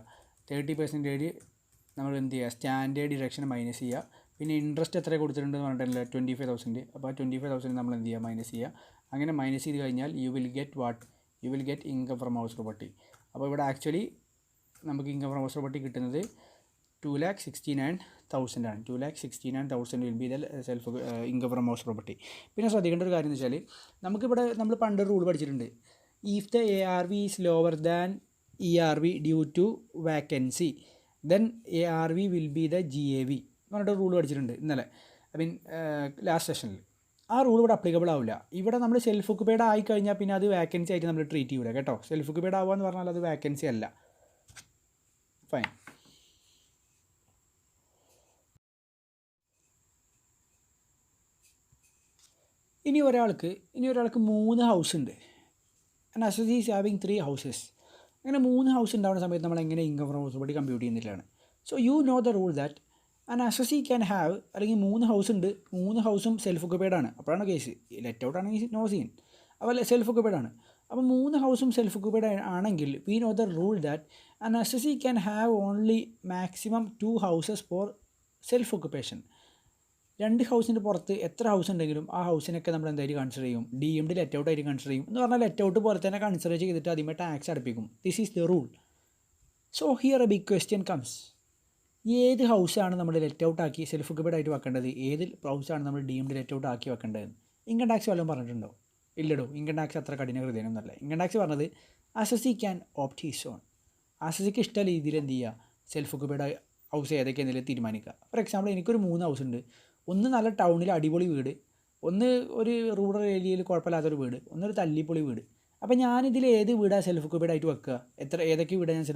30% നമ്മൾ എന്ത് ചെയ്യുക, സ്റ്റാൻഡേർഡ് ഡിഡക്ഷൻ മൈനസ് ചെയ്യുക. പിന്നെ ഇൻട്രസ്റ്റ് എത്ര കൊടുത്തിട്ടുണ്ടെന്ന് പറഞ്ഞിട്ടില്ല, 25,000. അപ്പോൾ 25,000 നമ്മൾ എന്ത് ചെയ്യുക, മൈനസ് ചെയ്യുക. അങ്ങനെ മൈനസ് ചെയ്ത് കഴിഞ്ഞാൽ you will get income from house property. അപ്പോൾ ഇവിടെ ആക്ച്വലി നമുക്ക് ഇൻകം ഫ്രം ഹൗസ് പ്രോപ്പർട്ടി കിട്ടുന്നത് 2,69,000 ആണ്. 2,69,000 will be the self income from house property. പിന്നെ ശ്രദ്ധിക്കേണ്ട ഒരു കാര്യം എന്ന് വെച്ചാൽ, നമുക്കിവിടെ നമ്മൾ പണ്ട് റൂൾ പഠിച്ചിട്ടുണ്ട്, if the ARV is lower than ERV due to vacancy then ARV will be the GAV എന്ന് പറഞ്ഞിട്ട് റൂൾ പഠിച്ചിട്ടുണ്ട് ഇന്നലെ, ലാസ്റ്റ് സെഷനിൽ. ആ റൂൾ ഇവിടെ അപ്ലിക്കബിൾ ആവില്ല. ഇവിടെ നമ്മൾ സെൽഫ് ഒക്കുപൈഡ് ആയി കഴിഞ്ഞാൽ പിന്നെ അത് വാക്കൻസി ആയിട്ട് നമ്മൾ ട്രീറ്റ് ചെയ്യൂല കേട്ടോ. സെൽഫ് ഒക്കുപൈഡ് ആവുക എന്ന് പറഞ്ഞാൽ അത് വാക്കൻസി അല്ല. ഫൈൻ. ഇനി ഒരാൾക്ക് 3 ഹൗസ് ഉണ്ട്. And assessee is having 3 houses. അങ്ങനെ 3 ഹൗസ് ഉണ്ടാവുന്ന സമയത്ത് നമ്മൾ എങ്ങനെ income from house property compute ചെയ്യുന്നില്ലാണ്. So you know the rule that and assessee can have, അല്ലെങ്കിൽ 3 ഹൗസ് ഉണ്ട്, 3 ഹൗസും സെൽഫ് ഒക്കുപൈഡ് ആണ്. അപ്പോഴാണ് കേസ്. ലെറ്റ് ഔട്ട് ആണെങ്കിൽ നോ സീൻ. അപ്പോൾ സെൽഫ് ഒക്കുപൈഡ് ആണ്. അപ്പോൾ 3 ഹൗസും സെൽഫ് ഒക്കുപൈഡ് ആണെങ്കിൽ we know the rule that and assessee can have only maximum 2 houses for self occupation. 2 ഹൗസിൻ്റെ പുറത്ത് എത്ര ഹൗസ് ഉണ്ടെങ്കിലും ആ ഹൗസിനൊക്കെ നമ്മൾ എന്തായാലും കൺസിഡർ ചെയ്യും, DMD ലെറ്റ് ഔട്ട് ആയിട്ട് കൺസിഡർ ചെയ്യും. എന്ന് പറഞ്ഞാൽ ലെറ്റ് ഔട്ട് പോലെ തന്നെ കൺസിഡർ ചെയ്തിട്ട് അതിന്മേൽ ടാക്സ് അടപ്പിക്കും. This is the rule. So here a big question comes. ഏത് ഹൗസാണ് നമ്മൾ ലെറ്റ് ഔട്ട് ആക്കി സെൽഫ് ഒക്കുപൈഡ് ആയിട്ട് വെക്കേണ്ടത്, ഏത് ഹൗസാണ് നമ്മൾ DMD ലെറ്റ് ഔട്ട് ആക്കി വെക്കേണ്ടത്? ഇൻകം ടാക്സ് വല്ലതും പറഞ്ഞിട്ടുണ്ടോ? ഇല്ലടോ. ഇൻകം ടാക്സ് അത്ര കഠിന ഹൃദയമൊന്നുമല്ല. ഇൻകം ടാക്സ് പറഞ്ഞത് assessee can opt his own. അസസിക്ക് ഇഷ്ട രീതിയിൽ എന്ത് ചെയ്യുക, സെൽഫ് ഒക്കുപൈഡ് ഹൗസ് ഏതൊക്കെ എന്തെങ്കിലും തീരുമാനിക്കുക. ഫോർ എക്സാമ്പിൾ എനിക്കൊരു 3 ഹൗസ് ഉണ്ട്. ഒന്ന് നല്ല ടൗണിൽ അടിപൊളി വീട്, ഒന്ന് ഒരു റൂറൽ ഏരിയയിൽ കുഴപ്പമില്ലാത്തൊരു വീട്, ഒന്നൊരു തല്ലിപ്പൊളി വീട്. അപ്പോൾ ഞാനിതിൽ ഏത് വീടാണ് സെൽഫ് ഒക്കുപൈഡ് ആയിട്ട് വെക്കുക, ഏതൊക്കെ വീടാണ് ഞാൻ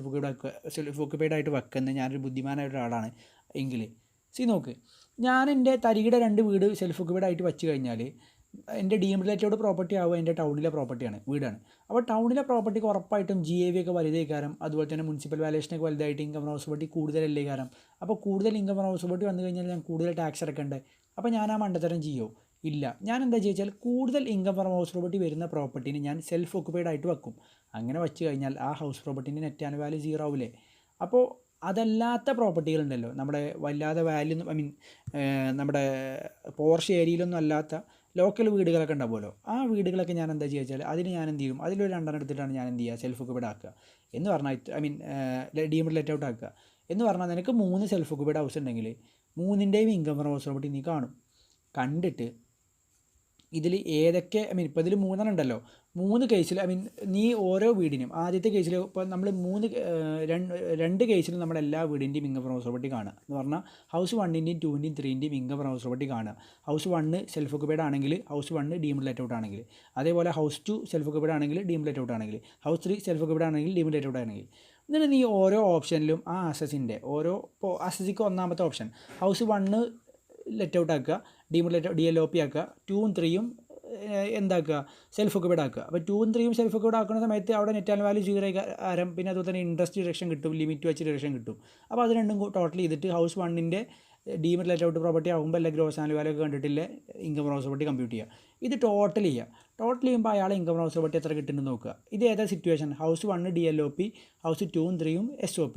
സെൽഫ് ഒക്കുപൈഡ് ആയിട്ട് വെക്കുന്നത്? ഞാനൊരു ബുദ്ധിമാനായ ഒരാളാണ് എങ്കിൽ നോക്ക്, ഞാൻ എൻ്റെ തരികിട 2 വീട് സെൽഫ് ഒക്കുപൈഡ് ആയിട്ട് വെച്ച് കഴിഞ്ഞാൽ എൻ്റെ DMD ലെറ്റ് ഔട്ട് പ്രോപ്പർട്ടി ആവുക എൻ്റെ ടൗണിലെ പ്രോപ്പർട്ടിയാണ്, വീടാണ്. അപ്പോൾ ടൗണിലെ പ്രോപ്പർട്ടിക്ക് ഉറപ്പായിട്ടും GAV ഒക്കെ വലുതായി കാരണം, അതുപോലെ തന്നെ മുനിസിപ്പൽ വാല്യൂഷനൊക്കെ വലുതായിട്ട് ഇൻകം ഫ്രം ഹൗസ് പ്രോപ്പർട്ടി കൂടുതലല്ലേ കാരണം. അപ്പോൾ കൂടുതൽ ഇൻകം ഫ്രം ഹൗസ് പ്രോപ്പർട്ടി വന്നു കഴിഞ്ഞാൽ ഞാൻ കൂടുതൽ ടാക്സ് അടക്കണ്ടേ? അപ്പോൾ ഞാൻ ആ മണ്ടത്തരം ചെയ്യോ? ഇല്ല. ഞാൻ എന്താ ചോദിച്ചാൽ കൂടുതൽ ഇൻകം ഫ്രം ഹൗസ് പ്രോപ്പർട്ടി വരുന്ന പ്രോപ്പർട്ടീനെ ഞാൻ സെൽഫ് ഒക്കുപൈഡ് ആയിട്ട് വെക്കും. അങ്ങനെ വെച്ച് കഴിഞ്ഞാൽ ആ ഹൗസ് പ്രോപ്പർട്ടീൻ്റെ നെറ്റ് ആനുവൽ വാല്യൂ 0 ആവില്ലേ? അപ്പോൾ അതല്ലാത്ത പ്രോപ്പർട്ടികളുണ്ടല്ലോ, നമ്മുടെ വല്ലാതെ വാല്യൂ നമ്മുടെ പോർഷ് ഏരിയയിലൊന്നും അല്ലാത്ത ലോക്കൽ വീടുകളൊക്കെ ഉണ്ടാവുമല്ലോ, ആ വീടുകളൊക്കെ ഞാൻ എന്താ ചോദിച്ചാൽ അതിന് ഞാൻ എന്ത് ചെയ്യും, അതിലൊരു 2 എടുത്തിട്ടാണ് ഞാൻ എന്ത് ചെയ്യുക, സെൽഫ് ഒക്കുപൈഡ് ആക്കുക എന്ന് പറഞ്ഞാൽ, DMD ലെറ്റ് ഔട്ട് ആക്കുക എന്ന് പറഞ്ഞാൽ നിനക്ക് 3 സെൽഫ് ഒക്കുപൈഡ് ഹൗസ് ഉണ്ടെങ്കിൽ 3ൻ്റെയും ഇൻകം ഫ്രം ഹൗസ് പ്രോപ്പർട്ടി നീ കാണും. കണ്ടിട്ട് ഇതിൽ ഏതൊക്കെ ഇപ്പോൾ ഇതിൽ 3 ഉണ്ടല്ലോ, 3 കേസിൽ നീ ഓരോ വീടിനും ആദ്യത്തെ കേസിൽ ഇപ്പോൾ നമ്മൾ 2 കേസിലും നമ്മുടെ എല്ലാ വീടിൻ്റെയും ഇൻകം ഫ്രം ഹൗസ് പ്രോപ്പർട്ടി കാണുക എന്ന് പറഞ്ഞാൽ ഹൗസ് 1ൻ്റെയും 2ൻ്റെയും 3ൻ്റെയും ഇൻകം ഫ്രം ഹൗസ് പ്രോപ്പർട്ടി കാണുക. ഹൗസ് 1 സെൽഫ് ഒക്കുപൈഡ് ആണെങ്കിൽ ഹൗസ് 1 DMD ലെറ്റ് ഔട്ട് ആണെങ്കിൽ, അതേപോലെ ഹൗസ് 2 സെൽഫ് ഒക്കുപൈഡ് ആണെങ്കിൽ DMD ലെറ്റ് ഔട്ട് ആണെങ്കിൽ, ഹൗസ് 3 സെൽഫ് ഒക്കുപൈഡ് ആണെങ്കിൽ DMD ലെറ്റ് ഔട്ട് ആണെങ്കിൽ, എന്നിട്ട് നീ ഓരോ ഓപ്ഷനിലും ആ അസസിൻ്റെ ഇപ്പോൾ അസസിക്ക് ഒന്നാമത്തെ ഓപ്ഷൻ ഹൗസ് 1 ലെറ്റ് ഔട്ട് ആക്കുക, DLOP ആക്കുക, 2ഉം 3ഉം എന്താക്കുക, സെൽഫ് ഒക്കുപൈഡ് ആക്കുക. അപ്പോൾ 2ഉം 3ഉം സെൽഫ് ഒക്കുപൈഡ് ആക്കുന്ന സമയത്ത് അവിടെ നെറ്റ് ആനുവൽ വാല്യൂ 0 പിന്നെ അതുപോലെ തന്നെ ഇൻട്രസ്റ്റ് ഡിഡക്ഷൻ കിട്ടും, ലിമിറ്റ് വെച്ച് ഡിഡക്ഷൻ കിട്ടും. അപ്പോൾ അത് രണ്ടും ടോട്ടൽ ചെയ്തിട്ട് ഹൗസ് 1ൻ്റെ DMD ലെറ്റ് ഔട്ട് പ്രോപ്പർട്ടി ആകുമ്പോൾ എല്ലാ ഗ്രോസ് ആനുവൽ വാല്യൂ ഒക്കെ കണ്ടിട്ടില്ല income from house property compute ചെയ്യുക. ഇത് ടോട്ടൽ ചെയ്യുമ്പോൾ അയാൾ ഇൻകം ഫ്രം ഹൗസ് പ്രോപ്പർട്ടി എത്ര കിട്ടുന്നത് നോക്കുക. ഇത് ഏതാ സിറ്റുവേഷൻ? ഹൗസ് 1 DLOP, ഹൗസ് 2ഉം 3ഉം SOP.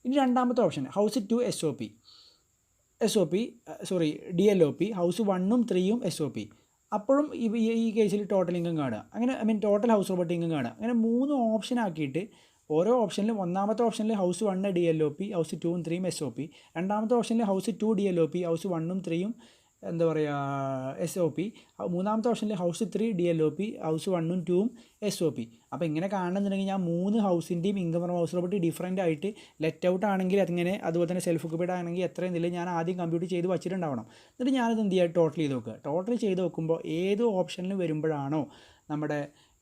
ഇനി രണ്ടാമത്തെ ഓപ്ഷൻ ഹൗസ് 2 DLOP, ഹൗസ് 1ഉം 3ഉം SOP. അപ്പോഴും ഈ കേസിൽ ടോട്ടൽ ഇൻകം കാണുക. അങ്ങനെ ടോട്ടൽ ഹൗസ് പ്രോപ്പർട്ടി ഇൻകം കാണുക. അങ്ങനെ 3 ഓപ്ഷൻ ആക്കിയിട്ട് ഓരോ ഓപ്ഷനിലും ഒന്നാമത്തെ ഓപ്ഷനിൽ ഹൗസ് 1 DLOP, ഹൗസ് 2ഉം 3ഉം SOP, രണ്ടാമത്തെ ഓപ്ഷനിൽ ഹൗസ് 2 DLOP, ഹൗസ് 1ഉം 3ഉം എന്താ പറയുക SOP, മൂന്നാമത്തെ ഓപ്ഷനിൽ ഹൗസ് 3 DLOP, ഹൗസ് 1ഉം 2ഉം SOP. അപ്പോൾ ഇങ്ങനെ കാണണമെന്നുണ്ടെങ്കിൽ ഞാൻ 3 ഹൗസിൻ്റെയും income from house property different ആയിട്ട് ലെറ്റ് ഔട്ട് ആണെങ്കിൽ അതിങ്ങനെ, അതുപോലെ തന്നെ സെൽഫ് ഒക്യുപ്പൈഡ് ആണെങ്കിൽ എത്രയും നില ഞാൻ ആദ്യം കമ്പ്യൂട്ട് ചെയ്ത് വച്ചിട്ടുണ്ടാവണം. എന്നിട്ട് ഞാനത് എന്ത് ചെയ്യുക, ടോട്ടൽ ചെയ്ത് നോക്കുക. ടോട്ടൽ ചെയ്ത് നോക്കുമ്പോൾ ഏത് ഓപ്ഷനിൽ വരുമ്പോഴാണോ നമ്മുടെ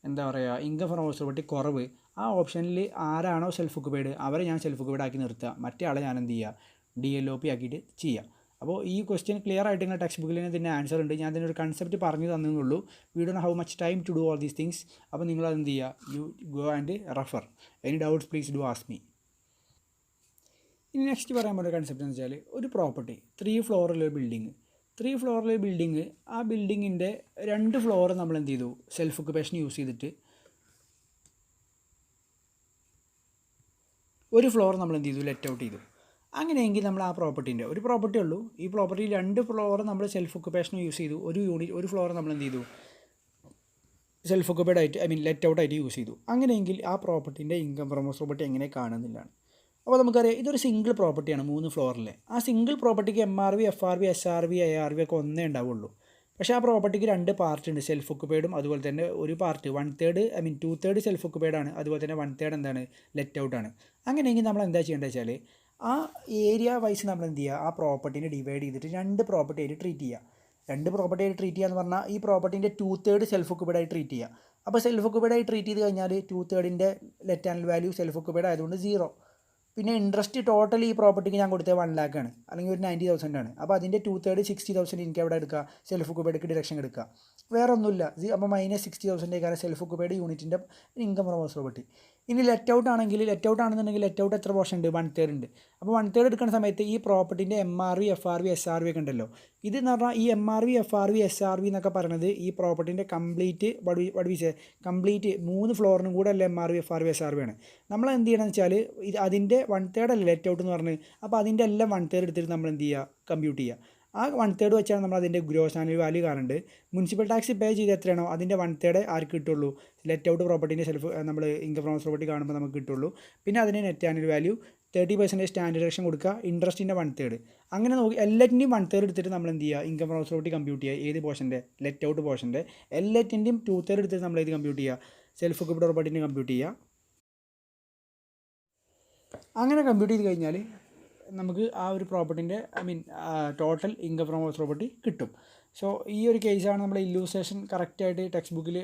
എന്താ പറയുക ഇൻകം ഫ്രം ഹൗസ് പ്രോപ്പർട്ടി കുറവ്, ആ ഓപ്ഷനിൽ ആരാണോ സെൽഫ് ഒക്യുപ്പൈഡ് അവരെ ഞാൻ സെൽഫ് ഒക്യുപ്പൈഡ് ആക്കി നിർത്തുക, മറ്റേ ആളെ ഞാൻ എന്ത് ചെയ്യുക DLOP ആക്കിയിട്ട് ചെയ്യുക. അപ്പോൾ ഈ ക്വസ്റ്റ്യൻ ക്ലിയർ ആയിട്ട് നിങ്ങളുടെ ടെക്സ്റ്റ് ബുക്കിൽ ഇതിൻ്റെ ആൻസർ ഉണ്ട്. ഞാൻ ഇതിനൊരു കൺസെപ്റ്റ് പറഞ്ഞു തന്നേന്നുള്ളൂ. We don't how much time to do all these things. അപ്പോൾ നിങ്ങൾ അത് എന്ത് ചെയ്യുക, you go and refer. Any doubts please do ask me. ഇനി നെക്സ്റ്റ് പറയാൻ പറ്റുന്ന കൺസെപ്റ്റ് എന്ന് വെച്ചാൽ, ഒരു പ്രോപ്പർട്ടി 3 ഫ്ലോറിലൊരു ബിൽഡിങ്, 3 ഫ്ലോറിലൊരു ബിൽഡിങ്, ആ ബിൽഡിങ്ങിൻ്റെ 2 ഫ്ലോർ നമ്മൾ എന്ത് ചെയ്തു, സെൽഫ് ഒക്യുപ്പേഷൻ യൂസ് ചെയ്തിട്ട് ഒരു ഫ്ലോർ നമ്മൾ എന്ത് ചെയ്തു, ലെറ്റ് ഔട്ട് ചെയ്തു. അങ്ങനെയെങ്കിൽ നമ്മൾ ആ പ്രോപ്പർട്ടീൻ്റെ, ഒരു പ്രോപ്പർട്ടി ഉള്ളൂ, ഈ പ്രോപ്പർട്ടി 2 ഫ്ലോർ നമ്മൾ സെൽഫ് ഒക്യുപ്പേഷൻ യൂസ് ചെയ്തു, ഒരു ഫ്ലോർ നമ്മൾ എന്ത് ചെയ്തു സെൽഫ് ഒക്യുപ്പൈഡ് ആയിട്ട്, ലെറ്റ് ഔട്ട് ആയിട്ട് യൂസ് ചെയ്തു. അങ്ങനെയെങ്കിൽ ആ പ്രോപ്പർട്ടീൻ്റെ ഇൻകം ഫ്രം ഹൗസ് പ്രോപ്പർട്ടി എങ്ങനെ കാണുന്നില്ലാണ്. അപ്പോൾ നമുക്കറിയാം ഇതൊരു സിംഗിൾ പ്രോപ്പർട്ടിയാണ് 3 ഫ്ലോറിലെ. ആ single പ്രോപ്പർട്ടിക്ക് MRV, FRV, SRV, ARV ഒക്കെ ഒന്നേ ഉണ്ടാവുള്ളൂ. പക്ഷേ ആ പ്രോപ്പർട്ടിക്ക് 2 പാർട്ട് ഉണ്ട്, സെൽഫ് ഒക്യുപ്പൈഡും അതുപോലെ തന്നെ ഒരു പാർട്ട് 1/3 2/3 സെൽഫ് ഒക്യുപ്പൈഡ് ആണ്, അതുപോലെ തന്നെ 1/3 എന്താണ് ലെറ്റ് ഔട്ട് ആണ്. അങ്ങനെയെങ്കിൽ നമ്മൾ എന്താ ചെയ്യേണ്ടത് വെച്ചാൽ, ആ ഏരിയ വൈസ് നമ്മൾ എന്ത് ചെയ്യുക, ആ പ്രോപ്പർട്ടീനെ ഡിവൈഡ് ചെയ്തിട്ട് 2 പ്രോപ്പർട്ടി ആയിട്ട് ട്രീറ്റ് ചെയ്യുക. 2 പ്രോപ്പർട്ടി ആയിട്ട് ട്രീറ്റ് ചെയ്യുക എന്ന് പറഞ്ഞാൽ ഈ പ്രോപ്പർട്ടീൻ്റെ 2/3 സെൽഫ് ഒക്യുപ്പൈഡ് ആയി ട്രീറ്റ് ചെയ്യുക. അപ്പോൾ സെൽഫ് ഒക്യുപ്പൈഡ് ആയി ട്രീറ്റ് ചെയ്ത് കഴിഞ്ഞാൽ 2/3 let and value self occupied ആയതുകൊണ്ട് 0. പിന്നെ ഇൻട്രസ്റ്റ് ടോട്ടൽ ഈ പ്രോപ്പർട്ടിക്ക് ഞാൻ കൊടുത്തത് 1 lakh ആണ്, അല്ലെങ്കിൽ ഒരു 90,000 ആണ്. അപ്പോൾ അതിൻ്റെ 2/3 60,000 എനിക്ക് എവിടെ എടുക്കുക, സെൽഫ് ഒക്യുപ്പൈഡ്ക്ക് ഡിറക്ഷൻ എടുക്കുക, വേറെ ഒന്നുമില്ല. അപ്പോൾ -60,000 കാരണം സെൽഫ് ഒക്യുപ്പൈഡ് യൂണിറ്റിൻ്റെ ഇൻകം ഫ്രം ഹൗസ് പ്രോപ്പർട്ടി. ഇനി ലെറ്റ് ഔട്ട് ആണെന്നുണ്ടെങ്കിൽ ലെറ്റ് ഔട്ട് എത്ര പോർഷൻ ഉണ്ട്, 1/3 ഉണ്ട്. അപ്പോൾ 1/3 എടുക്കുന്ന സമയത്ത് ഈ പ്രോപ്പർട്ടിൻ്റെ MRV, FRV, SRV ഒക്കെ ഉണ്ടല്ലോ, ഇത് എന്ന് പറഞ്ഞാൽ ഈ MRV, FRV, SRV എന്നൊക്കെ പറയുന്നത് ഈ പ്രോപ്പർട്ടിൻ്റെ കംപ്ലീറ്റ് 3 ഫ്ലോറിനും കൂടെ അല്ല MRV, FRV, SRV ആണ്. നമ്മൾ എന്ത് ചെയ്യണമെന്ന് വെച്ചാൽ, ഇത് അതിൻ്റെ 1/3 അല്ല ലെറ്റ് ഔട്ട് എന്ന് പറഞ്ഞ്, അപ്പോൾ അതിൻ്റെ എല്ലാം 1/3 എടുത്തിട്ട് നമ്മൾ എന്ത് ചെയ്യുക, കമ്പ്യൂട്ട് ചെയ്യുക. ആ 1/3 വെച്ചാണ് നമ്മൾ അതിൻ്റെ ഗ്രോസ് ആനുവൽ വാല്യൂ കാണുന്നുണ്ട്. മുനിസിപ്പൽ ടാക്സ് പേ ചെയ്ത് എത്രയാണോ അതിൻ്റെ 1/3 ആർക്ക് കിട്ടുള്ളൂ, ലെറ്റ് ഔട്ട് പ്രോപ്പർട്ടീൻ്റെ നമ്മൾ ഇൻകം ഫ്രം ഹൗസ് പ്രോപ്പർട്ടി കാണുമ്പോൾ നമുക്ക് കിട്ടുള്ളൂ. പിന്നെ അതിന് net annual value 30% standard deduction കൊടുക്കുക, ഇൻട്രസ്റ്റിൻ്റെ 1/3. അങ്ങനെ നോക്കി എല്ലാറ്റിൻ്റെയും 1/3 എടുത്തിട്ട് നമ്മൾ എന്ത് ചെയ്യുക, income from house property compute ചെയ്യുക. ഏത് പോർഷൻ്റെ, ലെറ്റ് ഔട്ട് പോർഷൻ്റെ എല്ലാറ്റിൻ്റെയും 2/3 എടുത്തിട്ട് നമ്മൾ ഇത് കമ്പ്യൂട്ട് ചെയ്യുക, സെൽഫ് ഒക്യുപ്പൈഡ് പ്രോപ്പർട്ടീനെ കമ്പ്യൂട്ട് ചെയ്യുക. അങ്ങനെ കമ്പ്യൂട്ട് ചെയ്ത് കഴിഞ്ഞാൽ നമുക്ക് ആ ഒരു പ്രോപ്പർട്ടീൻ്റെ total income from house property കിട്ടും. സോ ഈ ഒരു കേസാണ് നമ്മൾ ഇല്ലൂസ്ട്രേഷൻ കറക്റ്റായിട്ട് ടെക്സ്റ്റ് ബുക്കിൽ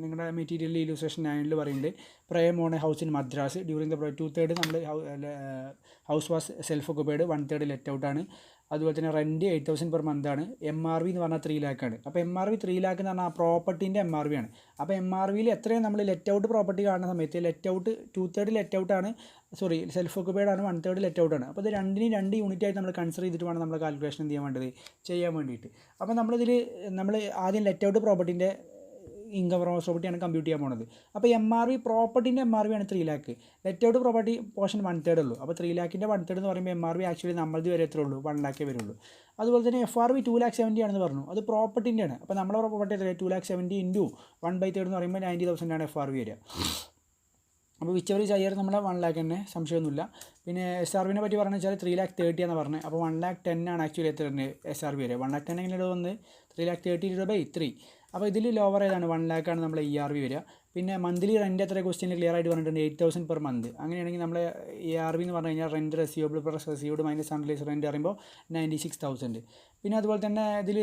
നിങ്ങളുടെ മെറ്റീരിയലിൽ ഇല്ലൂസ്ട്രേഷൻ 9 പറയുന്നുണ്ട്. Prem on a house in Madras during the 2/3 നമ്മൾ house was self occupied, 1/3 let ഔട്ടാണ്. അതുപോലെ തന്നെ റെൻറ്റ് 8,000 പെർ മന്ത് ആണ്. MRV എന്ന് പറഞ്ഞാൽ 3 lakh ആണ്. അപ്പോൾ MRV 3 lakh എന്ന് പറഞ്ഞാൽ ആ പ്രോപ്പർട്ടീൻ്റെ MRV ആണ്. അപ്പോൾ MRVയിൽ എത്രയും നമ്മൾ ലെറ്റ് ഔട്ട് പ്രോപ്പർട്ടി കാണുന്ന സമയത്ത് ലെറ്റ് ഔട്ട് 2/3 ലെറ്റ് ഔട്ടാണ്, സെൽഫ് ഒക്യുപ്പൈഡ് ആണ്, 1/3 ലെറ്റ് ഔട്ടാണ്. അപ്പോൾ ഇത് രണ്ടിനും 2 യൂണിറ്റായിട്ട് നമ്മൾ കൺസിഡർ ചെയ്തിട്ട് വേണം നമ്മൾ കാൽക്കുലേഷൻ ചെയ്യാൻ വേണ്ടിയിട്ട്. അപ്പോൾ നമ്മൾ ആദ്യം ലെറ്റ് ഔട്ട് പ്രോപ്പർട്ടീൻ്റെ ഇൻകം ഫ്രം ഹൗസ് പ്രോപ്പർട്ടിയാണ് കമ്പ്യൂട്ട് ചെയ്യാൻ പോകുന്നത്. അപ്പോൾ MRV പ്രോപ്പർട്ടീൻ്റെ MRV ആണ് 3 lakh, let out property portion 1/3 ഉള്ളൂ. അപ്പോൾ 3 lakhൻ്റെ 1/3 എന്ന് പറയുമ്പോൾ MRV ആക്ച്വലി നമ്മളത് വരെ എത്ര ഉള്ളൂ, 1 lakh വരുള്ളൂ. അതുപോലെ തന്നെ FRV 2,70,000 ആണെന്ന് പറഞ്ഞു, അത് പ്രോപ്പർട്ടിൻ്റെയാണ്. അപ്പോൾ നമ്മുടെ പ്രോപ്പർട്ടി എത്ര, 2,70,000 ഇൻറ്റു 1/3 എന്ന് പറയുമ്പോൾ 90,000 ആണ് FRV വരിക. അപ്പോൾ വിച്ചവർ ചെയ്യാറ് നമ്മളെ 1 lakh തന്നെ, സംശയമൊന്നുമില്ല. പിന്നെ SRVനെ പറ്റി പറഞ്ഞു വെച്ചാൽ 3,30,000 എന്ന് പറഞ്ഞത്. അപ്പോൾ 1,10,000 ആണ് ആക്ച്വലി എത്ര SRV വരിക. 1,10,000 എങ്ങനെ വന്ന് 3,30,000 അപ്പോൾ ഇതിൽ ലോവർ ഏതാണ്, 1 lakh ആണ് നമ്മളെ ERV വരിക. പിന്നെ മന്ത്ലി റെൻറ്റ് എത്ര ക്വസ്റ്റ്യനിൽ ക്ലിയർ ആയിട്ട് പറഞ്ഞിട്ടുണ്ട്, 8,000 പെർ മന്ത്. അങ്ങനെയാണെങ്കിൽ നമ്മൾ ERV എന്ന് പറഞ്ഞു കഴിഞ്ഞാൽ rent receivable plus received minus unrealised rent പറയുമ്പോൾ 96,000. പിന്നെ അതുപോലെ തന്നെ ഇതിൽ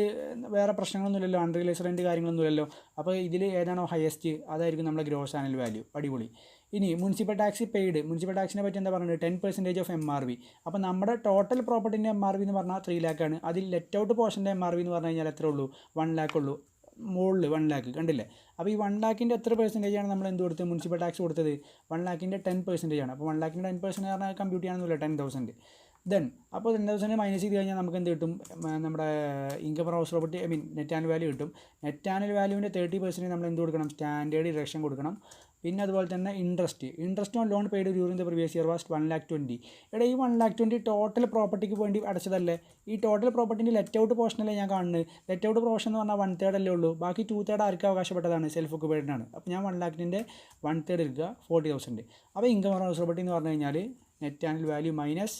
വേറെ പ്രശ്നങ്ങളൊന്നുമില്ലല്ലോ, അൺറിലൈസ്ഡ് റെൻറ്റ് കാര്യങ്ങളൊന്നുമില്ലല്ലോ. അപ്പോൾ ഇതിൽ ഏതാണോ ഹയസ്റ്റ് അതായിരിക്കും നമ്മുടെ ഗ്രോസ് ആനുവൽ വാല്യൂ. അടിപൊളി. ഇനി മുനിസിപ്പൽ ടാക്സ് പെയ്ഡ്, മുനിസിപ്പൽ ടാക്സിനെ പറ്റി എന്താ പറയുന്നത്, 10% ഓഫ് MRV. അപ്പോൾ നമ്മുടെ ടോട്ടൽ പ്രോപ്പർട്ടിൻ്റെ MRV എന്ന് പറഞ്ഞാൽ 3 lakh ആണ്. അതിൽ ലെറ്റ് ഔട്ട് പോർഷൻ്റെ MRV എന്ന് പറഞ്ഞു കഴിഞ്ഞാൽ എത്ര ഉള്ളൂ, 1 lakh ഉള്ളൂ. മുകളിൽ 1 lakh കണ്ടില്ലേ. അപ്പോൾ ഈ 1 lakhൻ്റെ എത്ര പെർസെൻറ്റേജാണ് നമ്മൾ എന്ത് കൊടുത്തത്, മുനിസിപ്പൽ ടാക്സ് കൊടുത്തത്, 1 lakhൻ്റെ 10% ആണ്. അപ്പോൾ 1 lakhൻ്റെ 10% പറഞ്ഞാൽ കമ്പ്യൂട്ട് ചെയ്യാനൊന്നുമില്ല, 10,000. ദെൻ അപ്പോൾ 10,000 മൈനസ് ചെയ്ത് കഴിഞ്ഞാൽ നമുക്ക് എന്ത് കിട്ടും? നമ്മുടെ income from house property net annual value കിട്ടും. നെറ്റ് ആനുവൽ വാല്യൂവിൻ്റെ 30% നമ്മൾ എന്ത് കൊടുക്കണം? സ്റ്റാൻഡേർഡ് ഡിഡക്ഷൻ കൊടുക്കണം. പിന്നെ അതുപോലെ തന്നെ interest on loan paid during the previous year was 1,20,000. ഇവിടെ ഈ 1,20,000 ടോട്ടൽ പ്രോപ്പർട്ടിക്ക് വേണ്ടി അടച്ചതല്ലേ? ഈ ടോട്ടൽ പ്രോപ്പർട്ടിൻ്റെ ലെറ്റ് ഔട്ട് പോർഷനല്ലേ ഞാൻ കാണുന്നത്? ലെറ്റ് ഔട്ട് പോർഷൻ എന്ന് പറഞ്ഞാൽ 1/3 അല്ലേ ഉള്ളൂ. ബാക്കി 2/3 ആർക്ക് അവകാശപ്പെട്ടതാണ്? സെൽഫ് ഒക്കുപേഡിനാണ്. അപ്പോൾ ഞാൻ 1,00,000 1/3 എടുക്കുക, 40,000. അപ്പോൾ ഇൻകം ഫ്രം ഹൗസ് പ്രോപ്പർട്ടി എന്ന് പറഞ്ഞു കഴിഞ്ഞാൽ net annual value minus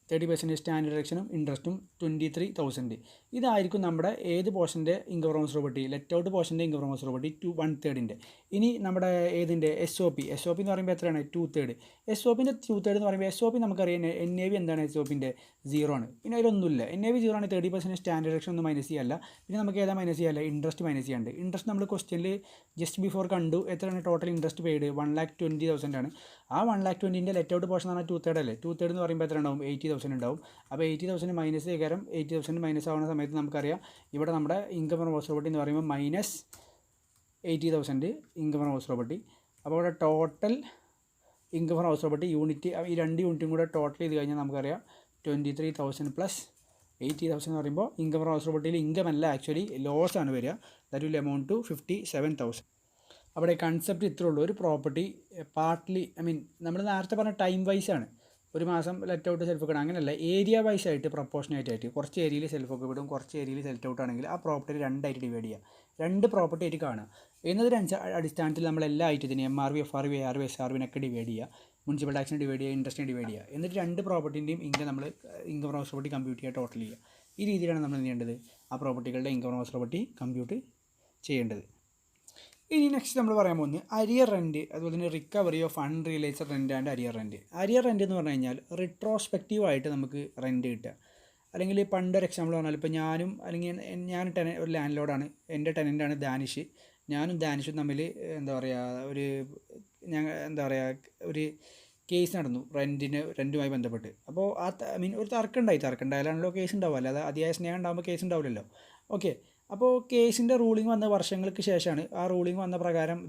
30% standard ഡിഡക്ഷനും ഇൻട്രസ്റ്റും 23,000. ഇതായിരിക്കും നമ്മുടെ ഏത് പോർഷൻ്റെ income from house property? Let out പോർഷൻ്റെ ഇൻകം ഫ്രം ഹൗസ് പ്രോപ്പർട്ടി 1/3. ഇനി നമ്മുടെ ഏതിൻ്റെ SOP എന്ന് പറയുമ്പോൾ എത്രയാണ്? 2/3. SOPൻ്റെ 2/3 എന്ന് പറയുമ്പോൾ SOP നമുക്കറിയാം NAV എന്താണ്? SOPൻ്റെ 0 ആണ്. പിന്നെ അതിലൊന്നുമില്ല. NAV 0 ആണ്. 30% സ്റ്റാൻഡേർഡ് ഡിഡക്ഷൻ ഒന്നും മൈനസ് ചെയ്യല്ല. പിന്നെ നമുക്ക് ഏതാ മൈനസ് ചെയ്യല്ല? ഇൻട്രസ്റ്റ് മൈനസ് ചെയ്യാണ്ട്. ഇൻട്രസ്റ്റ് നമ്മൾ ക്വസ്റ്റ്യനിൽ ജസ്റ്റ് ബിഫോർ കണ്ടു. എത്രയാണ് ടോട്ടൽ ഇൻട്രസ്റ്റ് പെയ്ഡ്? 1,20,000 ആണ്. ആ 1,20,000 ലെറ്റ് ഔട്ട് പോർഷൻ എന്ന് പറഞ്ഞാൽ 2/3 അല്ലേ? 2/3 എന്ന് പറയുമ്പോൾ എത്ര ഉണ്ടാവും? 80,000 ഉണ്ടാവും. അപ്പോൾ 80,000 മൈനസ് ചെയ്യാൻ 80,000 മൈനസ് ആവുന്ന സമയത്ത് നമുക്കറിയാം ഇവിടെ നമ്മുടെ ഇൻകം ഫ്രം ഹൗസ് പ്രോപ്പർട്ടി എന്ന് പറയുമ്പോൾ minus 80,000 income from house property. അപ്പോൾ ഇവിടെ total income from house property unit, ഈ 2 യൂണിറ്റും കൂടെ ടോട്ടൽ ചെയ്ത് കഴിഞ്ഞാൽ നമുക്കറിയാം 23,000 പ്ലസ് 80,000 എന്ന് പറയുമ്പോൾ ഇൻകം ഫ്രം ഹൗസ് പ്രോപ്പർട്ടിയിൽ ഇൻകം അല്ല, ആക്ച്വലി ലോസ് ആണ് വരിക. That will amount to 57,000. അവിടെ കൺസെപ്റ്റ് ഇത്രേ ഉള്ളൂ. ഒരു പ്രോപ്പർട്ടി പാർട്ട്ലി നമ്മൾ നേരത്തെ പറഞ്ഞ ടൈം വൈസ് ആണ്. ഒരു മാസം ലെറ്റ് ഔട്ട് സെൽഫ് ഒക്കെ അങ്ങനെയല്ല, ഏരിയ വൈസ് ആയിട്ട് പ്രൊപ്പോർഷനേറ്റ് ആയിട്ട് കുറച്ച് ഏരിയയിൽ സെൽഫ് ഒക്കെ വിടും, കുറച്ച് ഏരിയയിൽ സെൽറ്റ് ഔട്ട് ആണെങ്കിൽ ആ പ്രോപ്പർട്ടി 2 ആയിട്ട് ഡിവൈഡ് ചെയ്യുക. 2 പ്രോപ്പർട്ടി ആയിട്ട് കാണുക. എന്നതിന് അടിസ്ഥാനത്തിൽ നമ്മൾ എല്ലാ ഐറ്റത്തിനും MRV, FRV, ARV, SRVനൊക്കെ ഡിവൈഡ് ചെയ്യുക. മുനിസിപ്പൽ ടാക്സിന് ഡിവൈഡ് ചെയ്യുക, ഇൻട്രസ്റ്റിന് ഡിവൈഡ് ചെയ്യുക. എന്നിട്ട് 2 പ്രോപ്പർട്ടിൻ്റെയും ഇൻകം നമ്മൾ income from house property compute ചെയ്യുക, ടോട്ടൽ ചെയ്യുക. ഈ രീതിയിലാണ് നമ്മൾ എന്ത് ചെയ്യേണ്ടത്? ആ പ്രോപ്പർട്ടികളുടെ income from house property compute ചെയ്യേണ്ടത്. ഇനി നെക്സ്റ്റ് നമ്മൾ പറയാൻ പോകുന്നത് അരിയർ റെൻറ്റ്, അതുപോലെ തന്നെ recovery of unrealised rent and arrear rent. Arrear rent എന്ന് പറഞ്ഞു കഴിഞ്ഞാൽ റിട്രോസ്പെക്റ്റീവായിട്ട് നമുക്ക് റെൻറ്റ് കിട്ടുക. അല്ലെങ്കിൽ പണ്ടൊരു എക്സാമ്പിൾ പറഞ്ഞാൽ ഇപ്പോൾ ഞാനും അല്ലെങ്കിൽ ഞാൻ ഒരു ലാൻഡ് ലോഡാണ്, എൻ്റെ ടെനൻ്റാണ് ദാനിഷ്. ഞാനും ദാനിഷും തമ്മിൽ ഒരു കേസ് നടന്നു റെൻറ്റുമായി ബന്ധപ്പെട്ട്. അപ്പോൾ ഒരു തർക്കം ഉണ്ടായാലാണല്ലോ കേസ് ഉണ്ടാവുക, അല്ലാതെ അതിയായ സ്നേഹം ഉണ്ടാകുമ്പോൾ കേസ് ഉണ്ടാവില്ലല്ലോ. ഓക്കെ, അപ്പോൾ കേസിൻ്റെ റൂളിംഗ് വന്ന വർഷങ്ങൾക്ക് ശേഷമാണ്. ആ റൂളിംഗ് വന്ന പ്രകാരം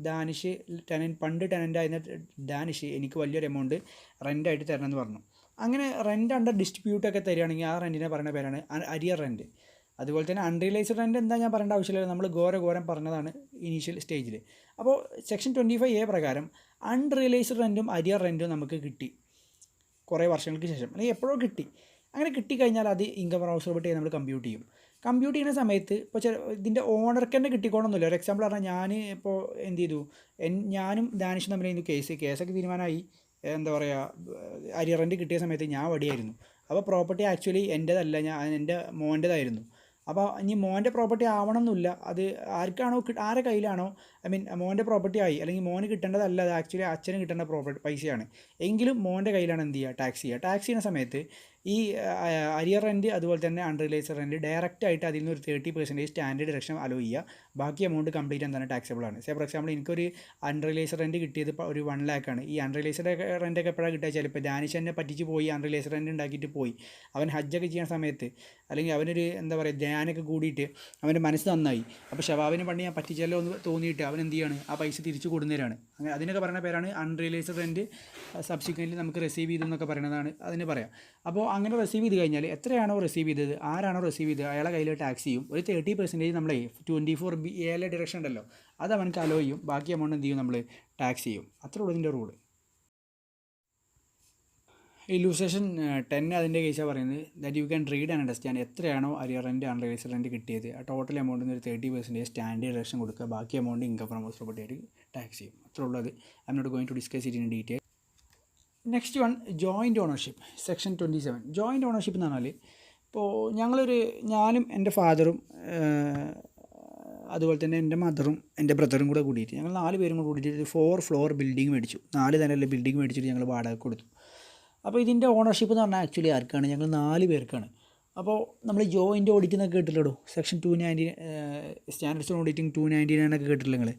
പണ്ട് ടെനൻ്റായിരുന്ന ദാനിഷ് എനിക്ക് വലിയൊരു എമൗണ്ട് റെൻ്റായിട്ട് തരണമെന്ന് പറഞ്ഞു. അങ്ങനെ റെൻ്റ് അണ്ടർ ഡിസ്പ്യൂട്ടൊക്കെ തരികയാണെങ്കിൽ ആ റെൻറ്റിനെ പറയുന്ന പേരാണ് അരിയർ റെൻറ്റ്. അതുപോലെ തന്നെ അൺറിയലൈസ്ഡ് റെൻറ്റ് എന്താ ഞാൻ പറയേണ്ട ആവശ്യമില്ല, നമ്മൾ ഘോരം പറഞ്ഞതാണ് ഇനീഷ്യൽ സ്റ്റേജിൽ. അപ്പോൾ സെക്ഷൻ 25A പ്രകാരം അൺറിയലൈസ്ഡ് റെൻറ്റും അരിയർ റെൻറ്റും നമുക്ക് കിട്ടി കുറേ വർഷങ്ങൾക്ക് ശേഷം, അല്ലെങ്കിൽ എപ്പോഴോ കിട്ടി. അങ്ങനെ കിട്ടിക്കഴിഞ്ഞാൽ അത് ഇൻകം ഫ്രം ഹൗസ് പ്രോപ്പർട്ടി നമ്മൾ കമ്പ്യൂട്ട് ചെയ്യും. കമ്പ്യൂട്ട് ചെയ്യുന്ന സമയത്ത് ഇപ്പോൾ ഇതിൻ്റെ ഓണർക്ക് തന്നെ കിട്ടിക്കോണമെന്നില്ല. ഒരു എക്സാമ്പിൾ പറഞ്ഞാൽ ഞാൻ ഇപ്പോൾ എന്ത് ചെയ്തു, ഞാനും ദാനിഷും തമ്മിലായിരുന്നു കേസൊക്കെ തീരുമാനമായി. അരിയർ റെൻറ്റ് കിട്ടിയ സമയത്ത് ഞാൻ വടിയായിരുന്നു. അപ്പോൾ പ്രോപ്പർട്ടി ആക്ച്വലി എൻ്റേതല്ല, എൻ്റെ മോൻ്റേതായിരുന്നു. അപ്പോൾ ഇനി മോൻ്റെ പ്രോപ്പർട്ടി ആവണമെന്നില്ല, അത് ആരെ കയ്യിലാണോ മോൻ്റെ പ്രോപ്പർട്ടി ആയി, അല്ലെങ്കിൽ മോന് കിട്ടേണ്ടതല്ല, അത് ആക്ച്വലി അച്ഛന് കിട്ടേണ്ട പൈസയാണ് എങ്കിലും മോൻ്റെ കയ്യിലാണ് എന്ത് ചെയ്യുക? ടാക്സ് ചെയ്യുന്ന സമയത്ത് ഈ അരിയർ റെൻറ്റ് അതുപോലെ തന്നെ അൺറിയലൈസ്ഡ് റെൻറ്റ് ഡയറക്റ്റായിട്ട് അതിൽ നിന്ന് ഒരു 30% സ്റ്റാൻഡേർഡ് ഡിഡക്ഷൻ അലോ ചെയ്യുക. ബാക്കി എമൗണ്ട് കംപ്ലീറ്റ് എന്താണ് ടാക്സബിൾ ആണ്. ഫോർ എക്സാമ്പിൾ എനിക്കൊരു അൺറിയലൈസ്ഡ് റെൻറ്റ് കിട്ടിയത് ഒരു 1 lakh ആണ്. ഈ അൺറിയലൈസ്ഡ് റെൻറ്റൊക്കെ എപ്പോഴാണ് കിട്ടുക? ചിലപ്പോൾ ദാനിഷ് എന്നെ പറ്റിച്ച് പോയി അൺറിയലൈസ്ഡ് റെൻറ്റ് ഉണ്ടാക്കിയിട്ട് പോയി. അവൻ ഹജ്ജൊക്കെ ചെയ്യുന്ന സമയത്ത്, അല്ലെങ്കിൽ അവനൊരു ധ്യാനമൊക്കെ കൂടിയിട്ട് അവൻ്റെ മനസ്സ് നന്നായി. അപ്പോൾ ഷബാബിനെ പണ്ട് ഞാൻ പറ്റിച്ചല്ലോ എന്ന് തോന്നിയിട്ട് അവൻ എന്ത് ചെയ്യാണ്? ആ പൈസ തിരിച്ചു കൊടുന്നേരാണ്. അങ്ങനെ അതിനൊക്കെ പറയുന്ന പേരാണ് അൺറിയലൈസ്ഡ് റെൻറ്റ് സബ്സിക്വൻ്റ്ലി നമുക്ക് റിസീവ് ചെയ്തു എന്നൊക്കെ പറയുന്നതാണ് അതിന് പറയാം. അപ്പോൾ അങ്ങനെ റിസീവ് ചെയ്ത് കഴിഞ്ഞാൽ എത്രയാണോ റിസീവ് ചെയ്തത്, ആരാണോ റിസീവ് ചെയ്തത് അയാളെ കയ്യിൽ ടാക്സ് ചെയ്യും. ഒരു 30% നമ്മളെ 24A ഡിഡക്ഷൻ ഉണ്ടല്ലോ, അത് അവനക്ക് അലോ ചെയ്യും. ബാക്കി എമൗണ്ട് എന്ത് ചെയ്യും? നമ്മൾ ടാക്സ് ചെയ്യും. അത്രേ ഉള്ളൂ ഇതിൻ്റെ റൂള്. ഇല്ലൂസ്ട്രേഷൻ 10 അതിൻ്റെ കേസാണ് പറയുന്നത്. That you can read and understand. എത്രയാണോ അരിയർ റെൻറ്റ് അൺറിയലൈസ്ഡ് റെൻറ്റ് കിട്ടിയത് ആ ടോട്ടൽ എമൗണ്ടിന് ഒരു 30% സ്റ്റാൻഡേർഡ് ഡിഡക്ഷൻ കൊടുക്കുക. ബാക്കി amount income from house property ആയിട്ട് ടാക്സ് ചെയ്യും. അത്രേ ഉള്ളത്. I'm not going to discuss it in detail. Next one, joint ownership, section 27. Joint ownership എന്ന് പറഞ്ഞാൽ ഇപ്പോൾ ഞാനും എൻ്റെ ഫാദറും അതുപോലെ തന്നെ എൻ്റെ മദറും എൻ്റെ ബ്രദറും കൂടെ കൂടിയിട്ട് ഞങ്ങൾ 4 പേരും കൂടെ കൂടിയിട്ട് ഒരു 4 floor ബിൽഡിംഗ് മേടിച്ചു. 4 നിലയുള്ള ബിൽഡിംഗ് മേടിച്ചിട്ട് ഞങ്ങൾ വാടക കൊടുത്തു. അപ്പോൾ ഇതിൻ്റെ ഓണർഷിപ്പ് എന്ന് പറഞ്ഞാൽ ആക്ച്വലി ആർക്കാണ്? ഞങ്ങൾ 4 പേർക്കാണ്. അപ്പോൾ നമ്മൾ ജോയിൻ്റ് ഓഡിറ്റ് എന്നൊക്കെ കേട്ടില്ലടോ, സെക്ഷൻ 290 സ്റ്റാൻഡേർഡ്സ് ഓഡിറ്റിംഗ് 299 ഒക്കെ കേട്ടില്ല നിങ്ങൾ,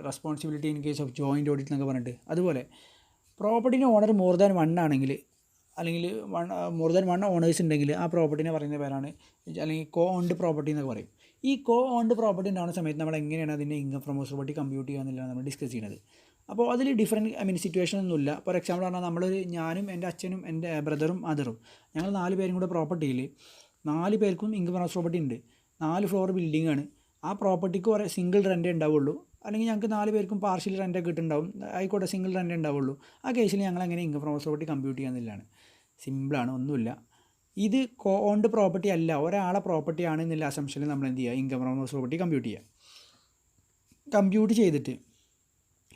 responsibility in case of joint audit എന്നൊക്കെ പറഞ്ഞിട്ട്. അതുപോലെ പ്രോപ്പർട്ടിൻ്റെ ഓണർ മോർ ദാൻ 1 ആണെങ്കിൽ, അല്ലെങ്കിൽ മോർ ദാൻ 1 ഓണേഴ്സ് ഉണ്ടെങ്കിൽ ആ പ്രോപ്പർട്ടിനെ പറയുന്ന പേരാണ്, അല്ലെങ്കിൽ കോ ഓൺഡ് പ്രോപ്പർട്ടി എന്നൊക്കെ പറയും. ഈ കോ ഓൺഡ് പ്രോപ്പർട്ടി ഉണ്ടാകുന്ന സമയത്ത് നമ്മൾ എങ്ങനെയാണ് അതിൻ്റെ income from house property compute ചെയ്യുക എന്നുള്ളതാണ് നമ്മൾ ഡിസ്കസ് ചെയ്യുന്നത്. അപ്പോൾ അതിൽ ഡിഫറെൻറ്റ് സിറ്റുവേഷൻ ഒന്നുമില്ല. ഫോർ എക്സാമ്പിൾ പറഞ്ഞാൽ ഞാനും എൻ്റെ അച്ഛനും എൻ്റെ ബ്രദറും മദറും ഞങ്ങൾ 4 പേരും കൂടെ പ്രോപ്പർട്ടിയിൽ 4 പേർക്കും ഇൻകം ഫ്രം പ്രോപ്പർട്ടി ഉണ്ട്. 4 ഫ്ലോർ ബിൽഡിംഗ് ആണ്. ആ പ്രോപ്പർട്ടിക്ക് കുറേ സിംഗിൾ റെൻ്റേ ഉണ്ടാവുള്ളൂ, അല്ലെങ്കിൽ ഞങ്ങൾക്ക് 4 പേർക്കും പാർഷ്യൽ റെൻ്റൊക്കെ കിട്ടുന്നുണ്ടാവും, ആയിക്കോട്ടെ സിംഗിൾ റെൻ്റേ ഉണ്ടാവുള്ളൂ. ആ കേസിൽ ഞങ്ങൾ എങ്ങനെ ഇൻകം ഫ്രം പ്രോപ്പർട്ടി കമ്പ്യൂട്ട് ചെയ്യാമെന്നുള്ളതാണ്. സിമ്പിളാണ്, ഒന്നുമില്ല. ഇത് ഓൺഡ് പ്രോപ്പർട്ടി അല്ല, ഒരാളെ പ്രോപ്പർട്ടി ആണെന്നുള്ള അസംഷനിൽ നമ്മൾ എന്ത് ചെയ്യുക, ഇൻകം ഫ്രം പ്രോപ്പർട്ടി കമ്പ്യൂട്ട് ചെയ്യുക. കമ്പ്യൂട്ട് ചെയ്തിട്ട്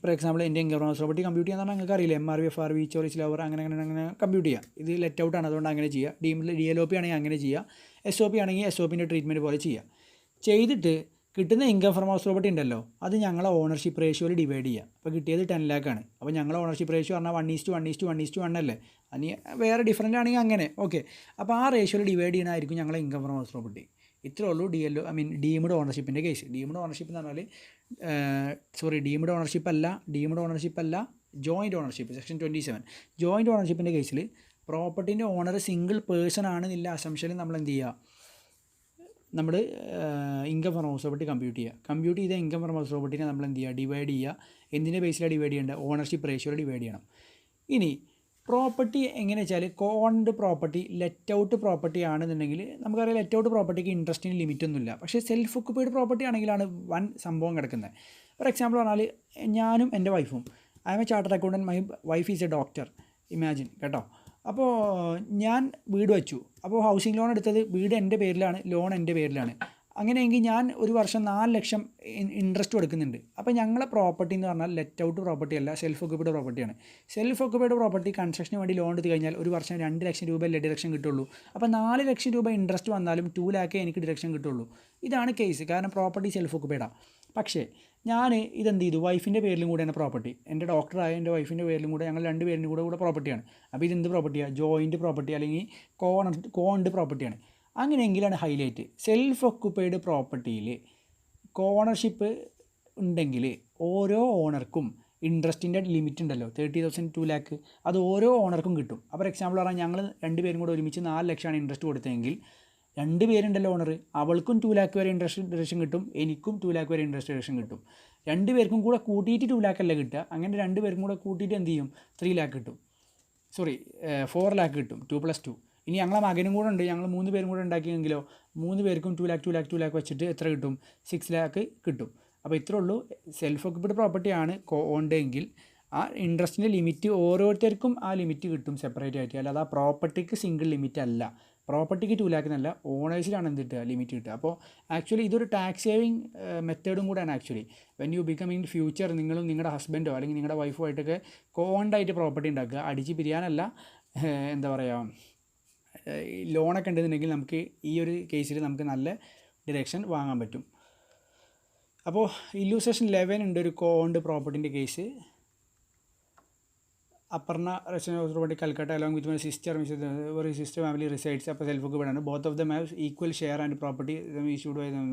ഫോർ എക്സാമ്പിൾ എൻ്റെ ഇൻകം ഫ്രം പ്രോപ്പർട്ടി കമ്പ്യൂട്ട് ചെയ്യാന്ന് പറഞ്ഞാൽ നിങ്ങൾക്ക് അറിയില്ല, MRV, FRV, ചോറിസ് ലവർ അങ്ങനെ കമ്പ്യൂട്ട് ചെയ്യുക. ഇത് ലെറ്റ് ഔട്ട് ആണ്, അതുകൊണ്ട് അങ്ങനെ ചെയ്യുക. DLOP ആണെങ്കിൽ അങ്ങനെ ചെയ്യുക. SOP ആണെങ്കിൽ SOPൻ്റെ ട്രീറ്റ്മെൻറ്റ് പോലെ ചെയ്യുക. ചെയ്തിട്ട് കിട്ടുന്ന ഇൻകം ഫ്രം ഹൗസ് പ്രോപ്പർട്ടി ഉണ്ടല്ലോ, അത് ഞങ്ങളെ ഓണർഷിപ്പ് റേഷ്യോയിൽ ഡിവൈഡ് ചെയ്യുക. അപ്പോൾ കിട്ടിയത് 10 lakh ആണ്. അപ്പോൾ ഞങ്ങളെ ഓണർഷിപ്പ് റേഷ്യോ പറഞ്ഞാൽ 1:1:1:1 അല്ലേ, അതിന് വേറെ ഡിഫറൻ്റ് ആണെങ്കിൽ അങ്ങനെ ഓക്കെ. അപ്പോൾ ആ റേഷ്യോയിൽ ഡിവൈഡ് ചെയ്യണമായിരിക്കും ഞങ്ങളെ ഇൻകം ഫ്രം ഹൗസ് പ്രോപ്പർട്ടി. ഇത്രേ ഉള്ളൂ ഡീംഡ് ഓണർഷിപ്പിൻ്റെ കേസ്. ഡീംഡ് ഓണർഷിപ്പ് എന്ന് പറഞ്ഞാൽ ഡീംഡ് ഓണർഷിപ്പ് അല്ല, ജോയിൻറ്റ് ഓണർഷിപ്പ് സെക്ഷൻ 27. ജോയിൻറ്റ് ഓണർഷിപ്പിൻ്റെ കേസിൽ പ്രോപ്പർട്ടീൻ്റെ ഓണർ സിംഗിൾ പേഴ്സൺ ആണെന്നില്ല അസംഷനിൽ നമ്മൾ എന്ത് ചെയ്യുക, നമ്മൾ income from house property compute ചെയ്ത ഇൻകം ഫ്രം ഹൗസ് പ്രോപ്പർട്ടിനെ നമ്മൾ എന്ത് ചെയ്യുക, ഡിവൈഡ് ചെയ്യുക. എന്തിൻ്റെ ബേസിലാണ് ഡിവൈഡ് ചെയ്യേണ്ടത്, ഓണർഷിപ്പ് റേഷ്യോയിൽ ഡിവൈഡ് ചെയ്യണം. ഇനി പ്രോപ്പർട്ടി എങ്ങനെ വെച്ചാൽ corned property let out property ആണെന്നുണ്ടെങ്കിൽ നമുക്കറിയാം ലെറ്റ് ഔട്ട് പ്രോപ്പർട്ടിക്ക് ഇൻട്രസ്റ്റിന് ലിമിറ്റൊന്നുമില്ല. പക്ഷേ സെൽഫ് ഒക്കുപ്പൈഡ് പ്രോപ്പർട്ടി ആണെങ്കിലാണ് വൻ സംഭവം കിടക്കുന്നത്. ഫോർ എക്സാമ്പിൾ പറഞ്ഞാൽ ഞാനും എൻ്റെ വൈഫും, I M A chartered accountant, my wife is A doctor, imagine കേട്ടോ. അപ്പോൾ ഞാൻ വീട് വെച്ചു, അപ്പോൾ ഹൗസിംഗ് ലോൺ എടുത്തത് വീട് എൻ്റെ പേരിലാണ്, ലോൺ എൻ്റെ പേരിലാണ്. അങ്ങനെയെങ്കിൽ ഞാൻ ഒരു വർഷം 4 ലക്ഷം ഇൻട്രസ്റ്റ് കൊടുക്കുന്നുണ്ട്. അപ്പോൾ ഞങ്ങളെ പ്രോപ്പർട്ടി എന്ന് പറഞ്ഞാൽ ലെറ്റ് ഔട്ട് പ്രോപ്പർട്ടി അല്ല, സെൽഫ് ഒക്കുപ്പൈഡ് പ്രോപ്പർട്ടിയാണ്. സെൽഫ് ഒക്കുപ്പൈഡ് പ്രോപ്പർട്ടി കൺസ്ട്രക്ഷന് വേണ്ടി ലോൺ എടുത്ത് കഴിഞ്ഞാൽ ഒരു വർഷം 2 ലക്ഷം രൂപയല്ലേ ഡിഡക്ഷൻ കിട്ടുള്ളൂ. അപ്പോൾ 4 ലക്ഷം രൂപ ഇൻട്രസ്റ്റ് വന്നാലും 2 lakh എനിക്ക് ഡിഡക്ഷൻ കിട്ടുള്ളൂ. ഇതാണ് കേസ്, കാരണം പ്രോപ്പർട്ടി സെൽഫ് ഒക്കുപ്പൈഡാണ്. പക്ഷേ ഞാൻ ഇതെന്ത് ചെയ്തു, വൈഫിൻ്റെ പേരിലും കൂടെയാണ് പ്രോപ്പർട്ടി, എൻ്റെ ഡോക്ടറായ എൻ്റെ വൈഫിൻ്റെ പേരിലും കൂടെ, ഞങ്ങൾ 2 പേരിനും കൂടെ പ്രോപ്പർട്ടിയാണ്. അപ്പോൾ ഇതെന്ത് പ്രോപ്പർട്ടിയാണ്, ജോയിൻറ്റ് പ്രോപ്പർട്ടി അല്ലെങ്കിൽ കോൺഡ് പ്രോപ്പർട്ടിയാണ്. അങ്ങനെയെങ്കിലാണ് ഹൈലൈറ്റ്. സെൽഫ് ഒക്കുപ്പൈഡ് പ്രോപ്പർട്ടിയിൽ കോണർഷിപ്പ് ഉണ്ടെങ്കിൽ ഓരോ ഓണർക്കും ഇൻട്രസ്റ്റിൻ്റെ ലിമിറ്റ് ഉണ്ടല്ലോ, 30,000 2 lakh, അത് ഓരോ ഓണർക്കും കിട്ടും. അപ്പോൾ എക്സാമ്പിൾ പറഞ്ഞാൽ ഞങ്ങൾ 2 പേരും കൂടെ ഒരുമിച്ച് 4 ലക്ഷമാണ് ഇൻട്രസ്റ്റ് കൊടുത്തതെങ്കിൽ 2 പേരുണ്ടല്ലോ ഓണർ, അവൾക്കും 2 lakh വരെ ഇൻട്രസ്റ്റ് ഡിഡക്ഷൻ കിട്ടും, എനിക്കും 2 lakh വരെ ഇൻട്രസ്റ്റ് ഡിഡക്ഷൻ കിട്ടും. 2 പേർക്കും കൂടെ കൂട്ടിയിട്ട് 2 lakh അല്ല കിട്ടുക, അങ്ങനെ 2 പേർക്കും കൂടെ കൂട്ടിയിട്ട് എന്ത് ചെയ്യും, 3 lakh കിട്ടും, 4 lakh കിട്ടും, 2 + 2. ഇനി ഞങ്ങളെ മകനും കൂടെ ഉണ്ട്, ഞങ്ങൾ 3 പേരും കൂടെ ഉണ്ടാക്കിയെങ്കിലോ 3 പേർക്കും 2 lakh വെച്ചിട്ട് എത്ര കിട്ടും, 6 lakh കിട്ടും. അപ്പോൾ ഇത്രേ ഉള്ളൂ. സെൽഫ് ഒക്കുപ്പൈഡ് പ്രോപ്പർട്ടിയാണ് ഓണ്ടെങ്കിൽ ആ ഇൻട്രസ്റ്റിൻ്റെ ലിമിറ്റ് ഓരോരുത്തർക്കും ആ ലിമിറ്റ് കിട്ടും സെപ്പറേറ്റ് ആയിട്ട്, അല്ലാതെ ആ പ്രോപ്പർട്ടിക്ക് സിംഗിൾ ലിമിറ്റ് അല്ല. പ്രോപ്പർട്ടിക്ക് 2 lakh എന്നല്ല, ഓണേഴ്സിലാണ് എന്ത് കിട്ടുക, ലിമിറ്റ് കിട്ടുക. അപ്പോൾ ആക്ച്വലി ഇതൊരു ടാക്സ് സേവിങ് മെത്തേഡും കൂടെയാണ്. Actually when you become in future നിങ്ങളും നിങ്ങളുടെ ഹസ്ബൻഡോ അല്ലെങ്കിൽ നിങ്ങളുടെ വൈഫോ ആയിട്ടൊക്കെ കോണ്ടായിട്ട് പ്രോപ്പർട്ടി ഉണ്ടാക്കുക, അടിച്ച് പിരിയാനല്ല, എന്താ പറയുക, ലോണൊക്കെ ഉണ്ടെന്നുണ്ടെങ്കിൽ നമുക്ക് ഈ ഒരു കേസിൽ നമുക്ക് നല്ല ഡിറക്ഷൻ വാങ്ങാൻ പറ്റും. അപ്പോൾ ഇല്ലൂസ്ട്രേഷൻ 11 ഉണ്ട് ഒരു കോണ്ട് പ്രോപ്പർട്ടിൻ്റെ case. Aparna residence property Calcutta along with my sister family resides. അപ്പോൾ self occupied, both of them have equal share and property issued by them.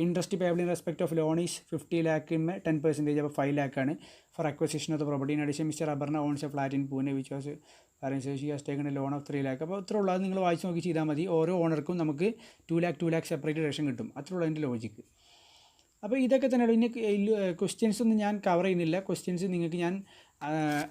Interest payable in respect of loan is 50 lakh in 10%, അപ്പോൾ 5 lakh ആണ് for acquisition of the property. In addition, Mr. Abarna owns a flat in Pune which was she has taken a loan of 3 lakh. അപ്പോൾ അത്ര ഉള്ളത് നിങ്ങൾ വായിച്ച് നോക്കി ചെയ്താൽ മതി. ഓരോ ഓണർക്കും നമുക്ക് 2 lakh സെപ്പറേറ്റ് റേഷൻ കിട്ടും. അത്ര ഉള്ള അതിൻ്റെ ലോജിക്ക്. അപ്പോൾ ഇതൊക്കെ തന്നെയാണ്. ഇനി ക്വസ്റ്റ്യൻസ് ഒന്നും ഞാൻ കവർ ചെയ്യുന്നില്ല. ക്വസ്റ്റ്യൻസ് നിങ്ങൾക്ക് ഞാൻ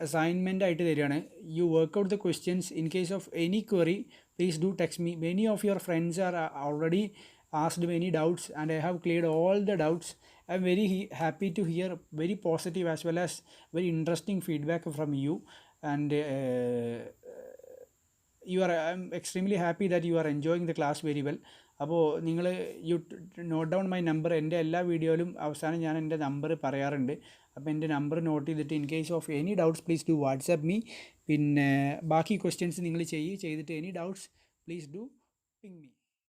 അസൈൻമെൻ്റ് ആയിട്ട് തരികയാണ്. You work out the questions. In case of any query please do text me. Many of your friends are already asked many doubts and I have cleared all the doubts. I am very happy to hear very positive as well as very interesting feedback from you, and I am extremely happy that you are enjoying the class very well. അപ്പോൾ നിങ്ങൾ note down my number. എൻ്റെ എല്ലാ വീഡിയോയിലും അവസാനം ഞാൻ എൻ്റെ number പറയാറുണ്ട്. അപ്പോൾ എൻ്റെ നമ്പർ നോട്ട് ചെയ്തിട്ട് in case of any doubts please do WhatsApp me. പിന്നെ ബാക്കി ക്വസ്റ്റ്യൻസ് നിങ്ങൾ ചെയ്തിട്ട് any doubts please do ping me.